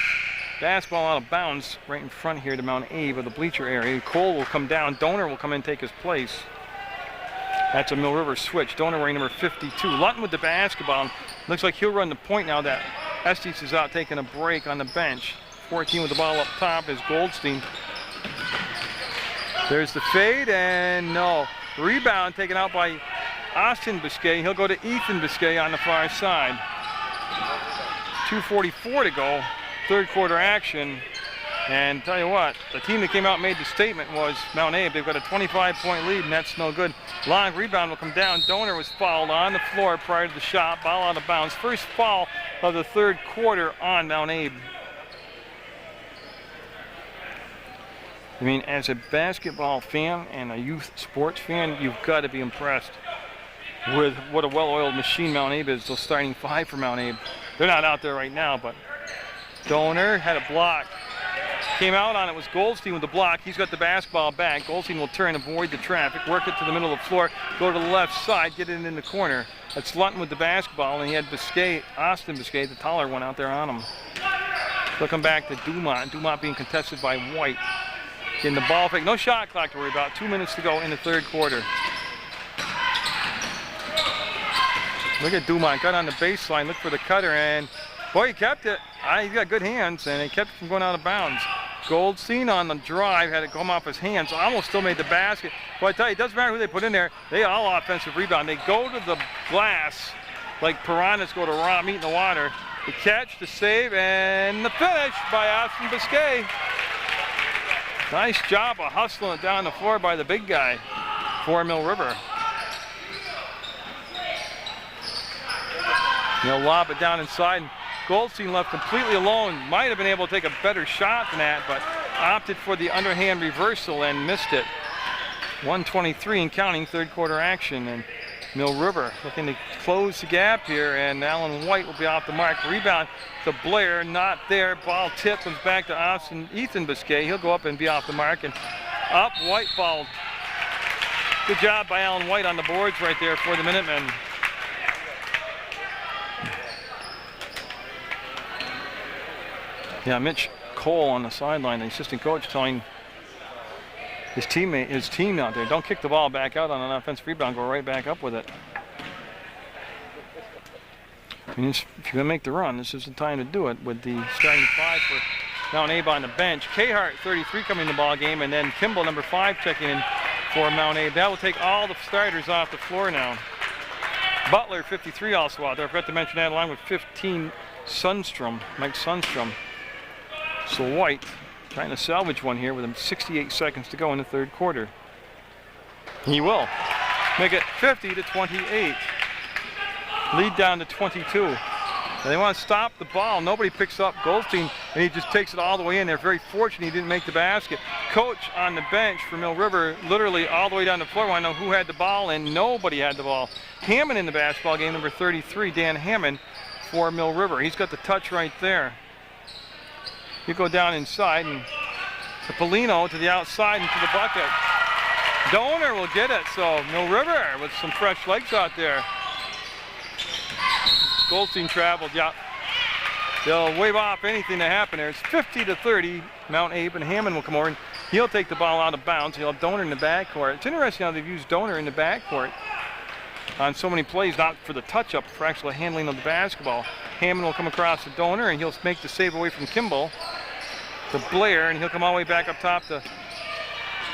Basketball out of bounds right in front here to Mount Abe of the bleacher area. Cole will come down. Donor will come in and take his place. That's a Mill River switch. Donor wearing number 52. Lutton with the basketball. Looks like he'll run the point now that Estes is out taking a break on the bench. 14 with the ball up top is Goldstein. There's the fade and no. Rebound taken out by Austin Biscay. He'll go to Ethan Biscay on the far side. 2:44 to go. Third quarter action. And tell you what, the team that came out and made the statement was Mount Abe. They've got a 25-point lead, and that's no good. Long rebound will come down. Donor was fouled on the floor prior to the shot. Ball out of bounds. First foul of the third quarter on Mount Abe. I mean, as a basketball fan and a youth sports fan, you've got to be impressed with what a well-oiled machine Mount Abe is. The starting five for Mount Abe. They're not out there right now, but Donor had a block. Came out on it was Goldstein with the block. He's got the basketball back. Goldstein will turn, avoid the traffic, work it to the middle of the floor, go to the left side, get it in the corner. That's Lutton with the basketball, and he had Biscay, Austin Biscay, the taller one, out there on him. They'll come back to Dumont. Dumont being contested by White. In the ball fake. No shot clock to worry about. 2 minutes to go in the third quarter. Look at Dumont. Got on the baseline, looked for the cutter, and boy, he kept it. He's got good hands, and he kept it from going out of bounds. Goldstein on the drive had it come off his hands. Almost still made the basket. But I tell you, it doesn't matter who they put in there. They all offensive rebound. They go to the glass like piranhas go to raw meat in the water. The catch, the save, and the finish by Austin Biscay. Nice job of hustling it down the floor by the big guy for Mill River. They'll lob it down inside. And Goldstein left completely alone. Might have been able to take a better shot than that, but opted for the underhand reversal and missed it. 1:23 and counting, third quarter action. And Mill River looking to close the gap here, and Alan White will be off the mark. Rebound to Blair, not there. Ball tip comes back to Ethan Biscay. He'll go up and be off the mark, and up, White fouled. Good job by Alan White on the boards right there for the Minutemen. Yeah, Mitch Cole on the sideline, the assistant coach, telling his team out there, don't kick the ball back out on an offensive rebound, go right back up with it. I mean, if you're going to make the run, this is the time to do it with the starting five for Mount Abe on the bench. Cahart, 33, coming in the ball game, and then Kimball, number 5, checking in for Mount Abe. That will take all the starters off the floor now. Butler, 53, also out there. I forgot to mention that along with 15, Mike Sundstrom. So White trying to salvage one here with 68 seconds to go in the third quarter. He will make it 50-28. Lead down to 22. And they want to stop the ball. Nobody picks up Goldstein, and he just takes it all the way in. They're very fortunate he didn't make the basket. Coach on the bench for Mill River, literally all the way down the floor. Want to know who had the ball, and nobody had the ball. Hammond in the basketball game, number 33, Dan Hammond for Mill River. He's got the touch right there. You go down inside, and to Polino to the outside and to the bucket. Donor will get it, so Mill River with some fresh legs out there. Goldstein traveled, yeah. They'll wave off anything that happened there. It's 50-30, Mount Abe, and Hammond will come over, and he'll take the ball out of bounds. He'll have Donor in the backcourt. It's interesting how they've used Donor in the backcourt on so many plays, not for the touch-up, for actual handling of the basketball. Hammond will come across the Donor, and he'll make the save away from Kimball to Blair, and he'll come all the way back up top to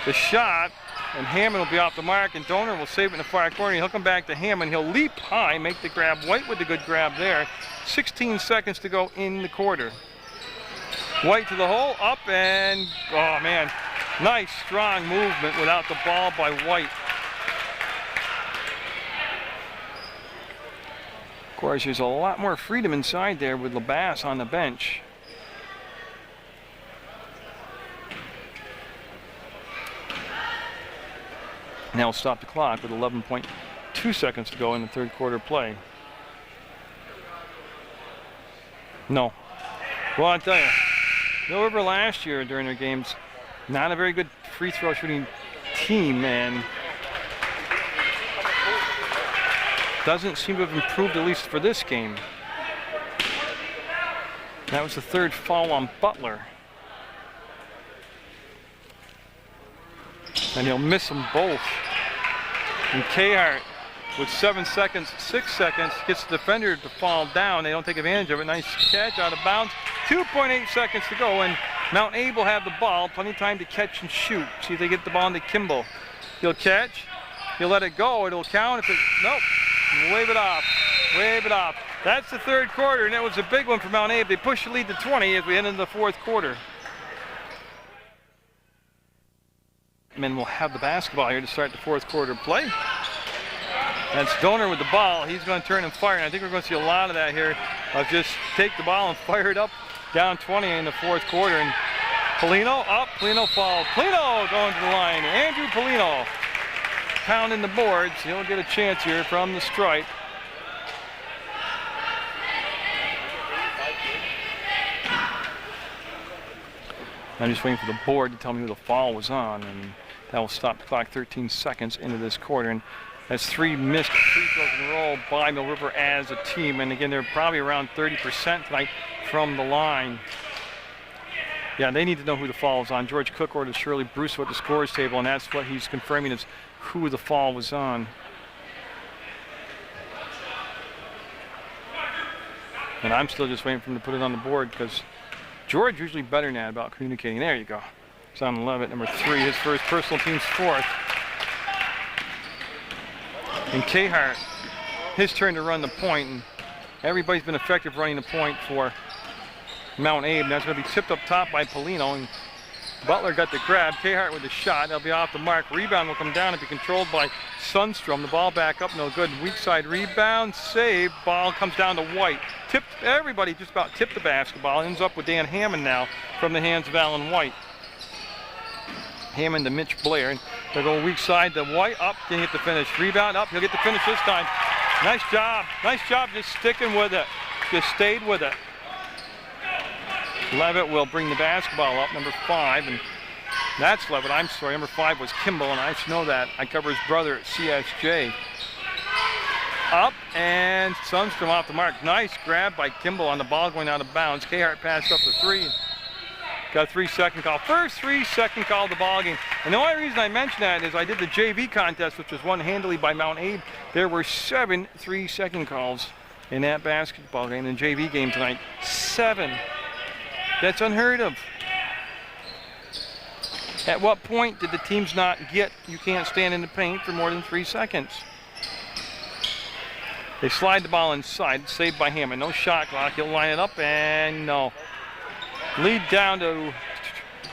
the shot, and Hammond will be off the mark, and Donor will save it in the far corner. He'll come back to Hammond. He'll leap high, make the grab. White with the good grab there. 16 seconds to go in the quarter. White to the hole, up, and oh man, nice strong movement without the ball by White. Of course, there's a lot more freedom inside there with LeBass on the bench. Now we'll stop the clock with 11.2 seconds to go in the third quarter play. No. Well, I'll tell you, Mill River last year during their games, not a very good free throw shooting team, and doesn't seem to have improved, at least for this game. That was the third foul on Butler. And he'll miss them both. And Kehart, with 7 seconds, 6 seconds, gets the defender to fall down. They don't take advantage of it. Nice catch out of bounds. 2.8 seconds to go, and Mount Abe will have the ball. Plenty of time to catch and shoot. See if they get the ball into Kimball. He'll catch. He'll let it go. It'll count. If it, nope. Wave it off. Wave it off. That's the third quarter, and that was a big one for Mount Abe. They push the lead to 20 as we head into the fourth quarter. Men will have the basketball here to start the fourth quarter play. That's Donor with the ball. He's going to turn and fire, and I think we're going to see a lot of that here. Of just take the ball and fire it up down 20 in the fourth quarter. And Polino up, Polino fall. Polino going to the line. Andrew Polino pounding the boards. He'll get a chance here from the stripe. I'm just waiting for the board to tell me who the foul was on, and that will stop the clock 13 seconds into this quarter. And that's 3 missed free throws in a row by Mill River as a team. And again, they're probably around 30% tonight from the line. Yeah, they need to know who the foul was on. George Cook ordered Shirley Bruce at the scores table, and that's what he's confirming is who the foul was on. And I'm still just waiting for him to put it on the board because George usually better than that about communicating. There you go. It's on Levitt, number 3, his first personal, team's 4th. And Kehart, his turn to run the point, and everybody's been effective running the point for Mount Abe. That's going to be tipped up top by Polino, and Butler got the grab. Kehart with the shot. They'll be off the mark. Rebound will come down and be controlled by Sundstrom. The ball back up, no good. Weak side rebound, save. Ball comes down to White. Tipped, everybody just about tipped the basketball. Ends up with Dan Hammond now from the hands of Alan White. Hammond to Mitch Blair. And they'll go weak side to White. Up, didn't get the finish. Rebound up, he'll get the finish this time. Nice job. Nice job just sticking with it. Just stayed with it. Levitt will bring the basketball up, number 5, and that's Levitt. I'm sorry, number 5 was Kimball, and I should know that. I cover his brother at CSJ. Up, and Sundstrom off the mark. Nice grab by Kimball on the ball going out of bounds. Kehart passed up the 3. Got a 3-second call. First 3-second call of the ball game. And the only reason I mention that is I did the JV contest, which was won handily by Mount Abe. There were 7 3-second calls in that basketball game, in the JV game tonight. 7. That's unheard of. At what point did the teams not get you can't stand in the paint for more than 3 seconds? They slide the ball inside, saved by Hammond. No shot clock, he'll line it up, and no. Lead down to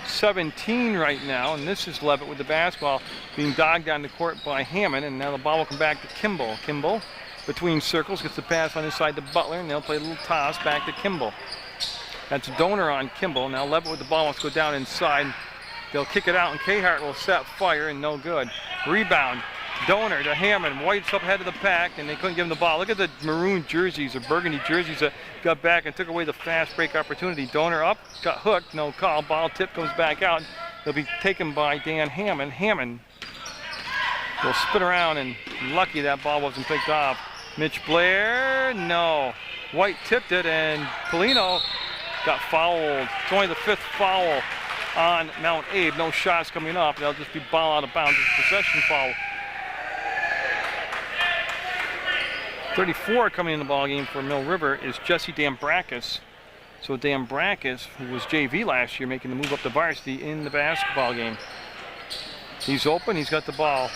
17 right now, and this is Levitt with the basketball being dogged down the court by Hammond, and now the ball will come back to Kimball. Kimball, between circles, gets the pass on his side to Butler, and they'll play a little toss back to Kimball. That's Donor on Kimball. Now Levitt with the ball wants to go down inside. They'll kick it out, and Kehart will set fire, and no good. Rebound. Donor to Hammond. White's up ahead of the pack, and they couldn't give him the ball. Look at the maroon jerseys or burgundy jerseys that got back and took away the fast break opportunity. Donor up, got hooked, no call. Ball tip comes back out. They'll be taken by Dan Hammond. Hammond will spin around, and lucky that ball wasn't picked off. Mitch Blair, no. White tipped it, and Polino got fouled. It's only the 5th foul on Mount Abe. No shots coming up. They'll just be ball out of bounds. It's a possession foul. 34 coming in the ball game for Mill River is Jesse Dambrakis. So Dambrakis, who was JV last year, making the move up to varsity in the basketball game. He's open. He's got the ball.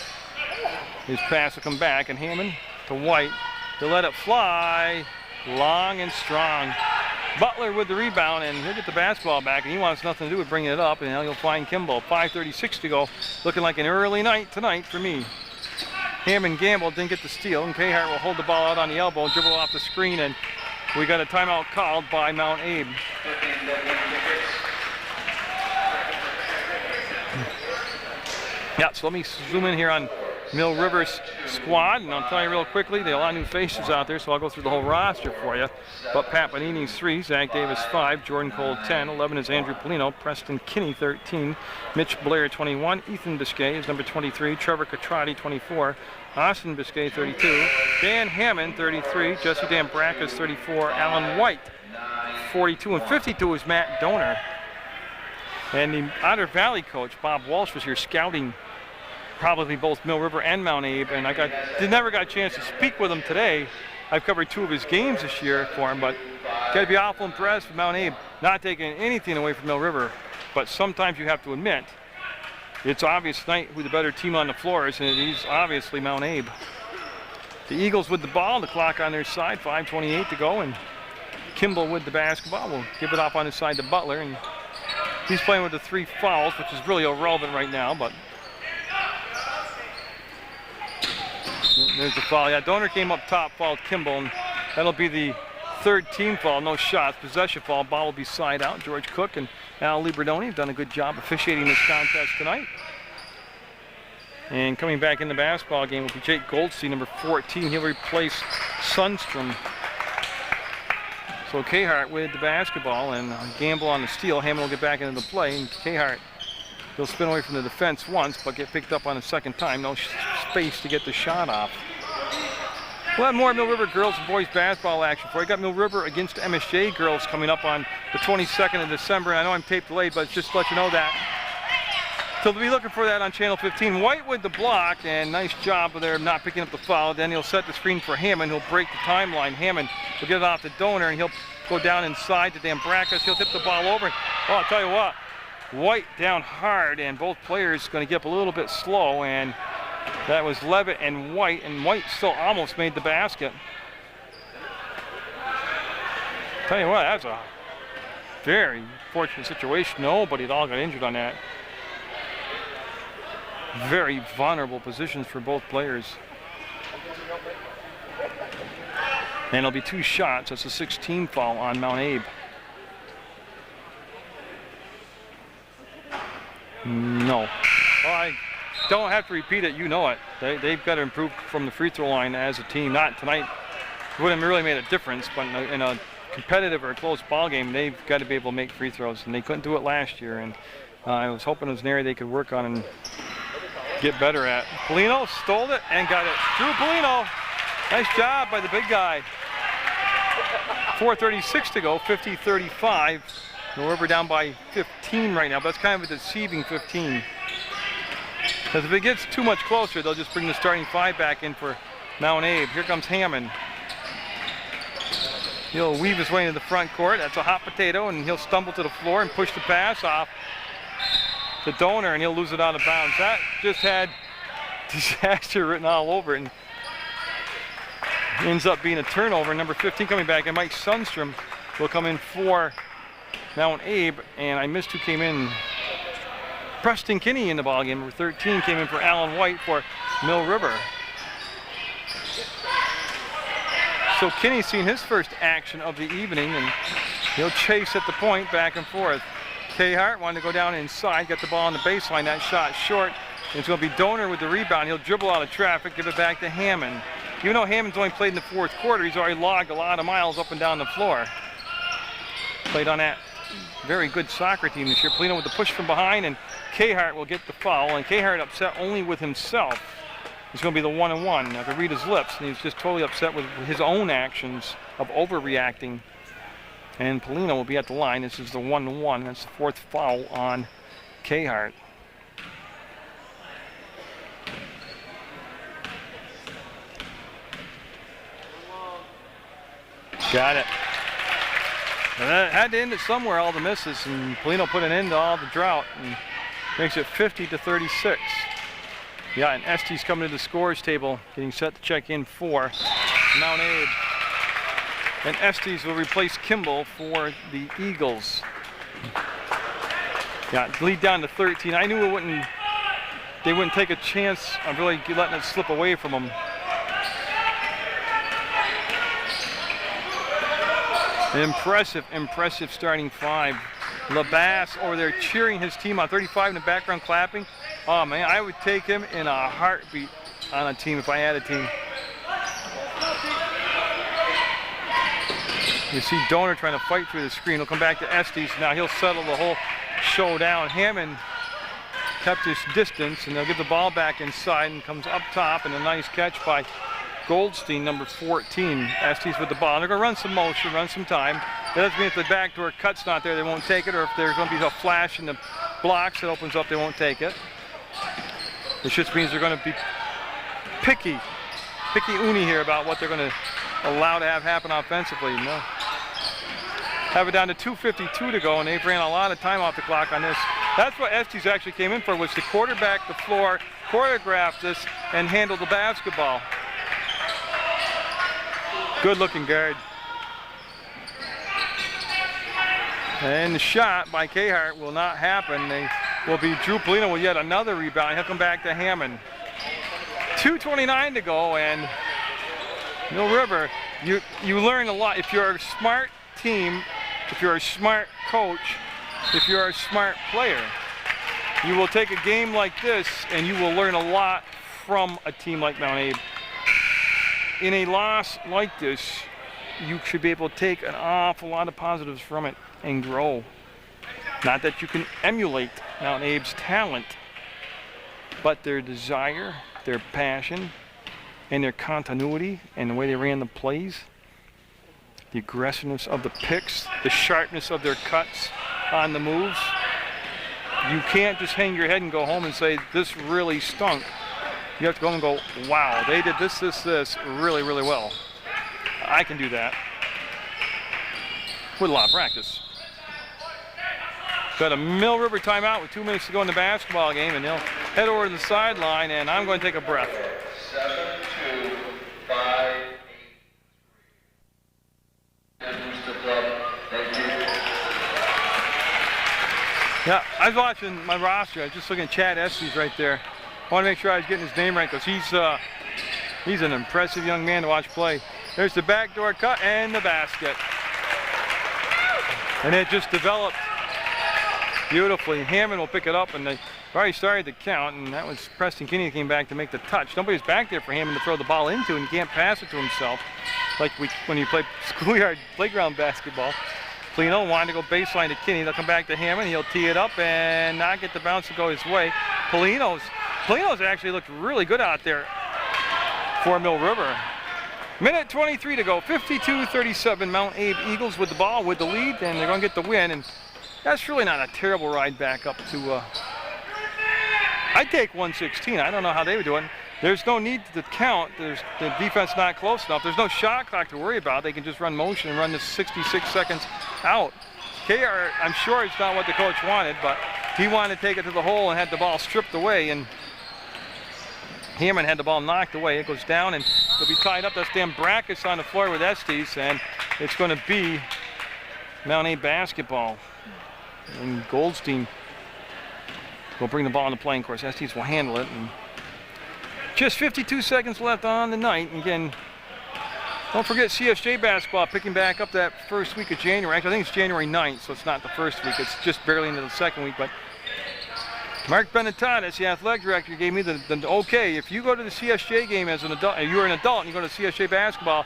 His pass will come back, and Hammond to White. They'll let it fly long and strong. Butler with the rebound, and he'll get the basketball back, and he wants nothing to do with bringing it up, and now he'll find Kimball. 5:36 to go. Looking like an early night tonight for me. Hammond Gamble didn't get the steal, and Kehart will hold the ball out on the elbow and dribble off the screen, and we got a timeout called by Mount Abe. Yeah, so let me zoom in here on Mill River's squad, and I'll tell you real quickly, there are a lot of new faces out there, so I'll go through the whole roster for you. But Pat Panini's 3, Zach Davis 5, Jordan Cole 10, 11 is Andrew Polino, Preston Kinney 13, Mitch Blair 21, Ethan Biscay is number 23, Trevor Catrati 24, Austin Biscay 32, Dan Hammond 33, Jesse Dambrackas 34, Alan White 42, and 52 is Matt Donor. And the Otter Valley coach, Bob Walsh, was here scouting probably both Mill River and Mount Abe, and I never got a chance to speak with him today. I've covered 2 of his games this year for him, but got to be awful impressed with Mount Abe, not taking anything away from Mill River, but sometimes you have to admit it's obvious tonight who the better team on the floor is, and it is obviously Mount Abe. The Eagles with the ball, the clock on their side, 5:28 to go, and Kimball with the basketball will give it off on his side to Butler, and he's playing with the 3 fouls, which is really irrelevant right now, but there's the foul. Yeah, Donor came up top, fouled Kimball, and that'll be the 3rd team foul. No shots, possession foul. Ball will be side out. George Cook and Al Liberdoni have done a good job officiating this contest tonight. And coming back in the basketball game will be Jake Goldstein, number 14. He'll replace Sundstrom. So Cahart with the basketball, and Gamble on the steal. Hammond will get back into the play, and Cahart, he'll spin away from the defense once, but get picked up on the second time. No space to get the shot off. We'll have more Mill River girls and boys basketball action for you. Got Mill River against MSJ girls coming up on the 22nd of December. And I know I'm tape delayed, but just to let you know that. So they'll be looking for that on Channel 15. White with the block, and nice job there of not picking up the foul. Then he'll set the screen for Hammond. He'll break the timeline. Hammond will get it off to Donor, and he'll go down inside to Dambrackas. He'll tip the ball over. Oh, I'll tell you what. White down hard, and both players going to get up a little bit slow, and that was Levitt and White still almost made the basket. Tell you what, that's a very fortunate situation. Nobody at all got injured on that. Very vulnerable positions for both players. And it'll be 2 shots. That's a 16 foul on Mount Abe. No. Well, I don't have to repeat it. You know it. They've got to improve from the free throw line as a team. Not tonight. It wouldn't have really made a difference, but in a competitive or a close ball game, they've got to be able to make free throws, and they couldn't do it last year. And I was hoping it was an area they could work on and get better at. Polino stole it and got it. Drew Polino. Nice job by the big guy. 4:36 to go, 50-35. Mill River down by 15 right now, but that's kind of a deceiving 15. Because if it gets too much closer, they'll just bring the starting 5 back in for Mount Abe. Here comes Hammond. He'll weave his way into the front court. That's a hot potato, and he'll stumble to the floor and push the pass off to Donor, and he'll lose it out of bounds. That just had disaster written all over it, and ends up being a turnover. Number 15 coming back, and Mike Sundstrom will come in for Mount Abe, and I missed who came in. Preston Kinney in the ballgame. Number 13 came in for Alan White for Mill River. So Kinney's seen his first action of the evening, and he'll chase at the point back and forth. Cahart wanted to go down inside, got the ball on the baseline. That shot short. It's going to be Donor with the rebound. He'll dribble out of traffic, give it back to Hammond. Even though Hammond's only played in the 4th quarter, he's already logged a lot of miles up and down the floor. Played on that very good soccer team this year. Polino with the push from behind, and Cahart will get the foul. And Cahart upset only with himself. It's going to be the 1-and-1. Now to read his lips, and he's just totally upset with his own actions of overreacting. And Polino will be at the line. This is the 1-and-1. That's the 4th foul on Cahart. Got it. And that had to end it somewhere, all the misses, and Polino put an end to all the drought and makes it 50-36. Yeah, and Estes coming to the scores table, getting set to check in for Mount Abe. And Estes will replace Kimball for the Eagles. Yeah, lead down to 13. I knew they wouldn't take a chance of really letting it slip away from them. Impressive starting 5. LaBasse over there cheering his team on. 35 in the background clapping. Oh man, I would take him in a heartbeat on a team if I had a team. You see Donor trying to fight through the screen. He'll come back to Estes. Now he'll settle the whole show down. Hammond kept his distance, and they'll give the ball back inside and comes up top, and a nice catch by Goldstein, number 14. Estes with the ball. And they're going to run some motion, run some time. That doesn't mean if the backdoor cut's not there, they won't take it, or if there's going to be a flash in the blocks that opens up, they won't take it. It just means they're going to be picky uni here about what they're going to allow to have happen offensively. No. Have it down to 2:52 to go, and they've ran a lot of time off the clock on this. That's what Estes actually came in for, was to quarterback the floor, choreograph this, and handle the basketball. Good looking guard. And the shot by Cahart will not happen. They will be Drew Polino with yet another rebound. He'll come back to Hammond. 2:29 to go, and Mill River, you learn a lot. If you're a smart team, if you're a smart coach, if you're a smart player, you will take a game like this and you will learn a lot from a team like Mount Abe. In a loss like this, you should be able to take an awful lot of positives from it and grow. Not that you can emulate Mount Abe's talent, but their desire, their passion, and their continuity, and the way they ran the plays, the aggressiveness of the picks, the sharpness of their cuts on the moves. You can't just hang your head and go home and say, this really stunk. You have to go home and go, wow, they did this really, really well. I can do that with a lot of practice. Got a Mill River timeout with 2 minutes to go in the basketball game, and they'll head over to the sideline, and I'm going to take a breath. 7-2, 5-8. Thank you. Yeah, I was watching my roster. I was just looking at Chad Estes right there. I want to make sure I was getting his name right, because he's an impressive young man to watch play. There's the backdoor cut and the basket. And it just developed beautifully. Hammond will pick it up, and they've already started to count, and that was Preston Kinney that came back to make the touch. Nobody's back there for Hammond to throw the ball into, and he can't pass it to himself like when you play schoolyard playground basketball. Polino wanted to go baseline to Kinney. They'll come back to Hammond. He'll tee it up and not get the bounce to go his way. Polino's actually looked really good out there for Mill River. Minute 23 to go, 52-37. Mount Abe Eagles with the ball, with the lead, and they're going to get the win. And that's really not a terrible ride back up to, I'd take 116. I don't know how they would do it. There's no need to count. The defense not close enough. There's no shot clock to worry about. They can just run motion and run this 66 seconds out. KR, I'm sure it's not what the coach wanted, but he wanted to take it to the hole and had the ball stripped away, and Hammond had the ball knocked away. It goes down, and it'll be tied up. That's Dan Brackus on the floor with Estes, and it's going to be Mount Abe basketball. And Goldstein will bring the ball on the playing course. Estes will handle it. And just 52 seconds left on the night. And again, don't forget CSJ basketball picking back up that first week of January. Actually, I think it's January 9th, so it's not the first week. It's just barely into the second week. But Mark Benetatis, the athletic director, gave me the okay. If you go to the CSJ game as an adult, you're an adult and you go to CSJ basketball,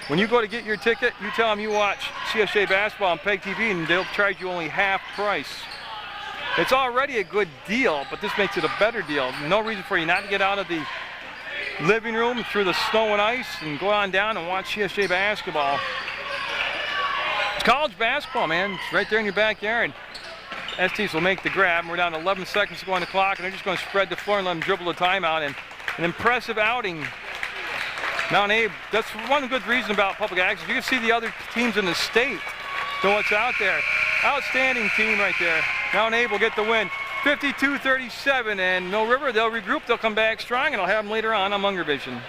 when you go to get your ticket, you tell them you watch CSJ basketball on PEGTV, and they'll charge you only half price. It's already a good deal, but this makes it a better deal. No reason for you not to get out of the living room through the snow and ice and go on down and watch CSJ basketball. It's college basketball, man. It's right there in your backyard. Estes will make the grab. We're down to 11 seconds to go on the clock, and they're just going to spread the floor and let them dribble the timeout. And an impressive outing. Mount Abe, that's one good reason about public access. You can see the other teams in the state know what's out there. Outstanding team right there. Mount Abe will get the win. 52-37, and Mill River, they'll regroup, they'll come back strong, and I'll have them later on Munger Vision.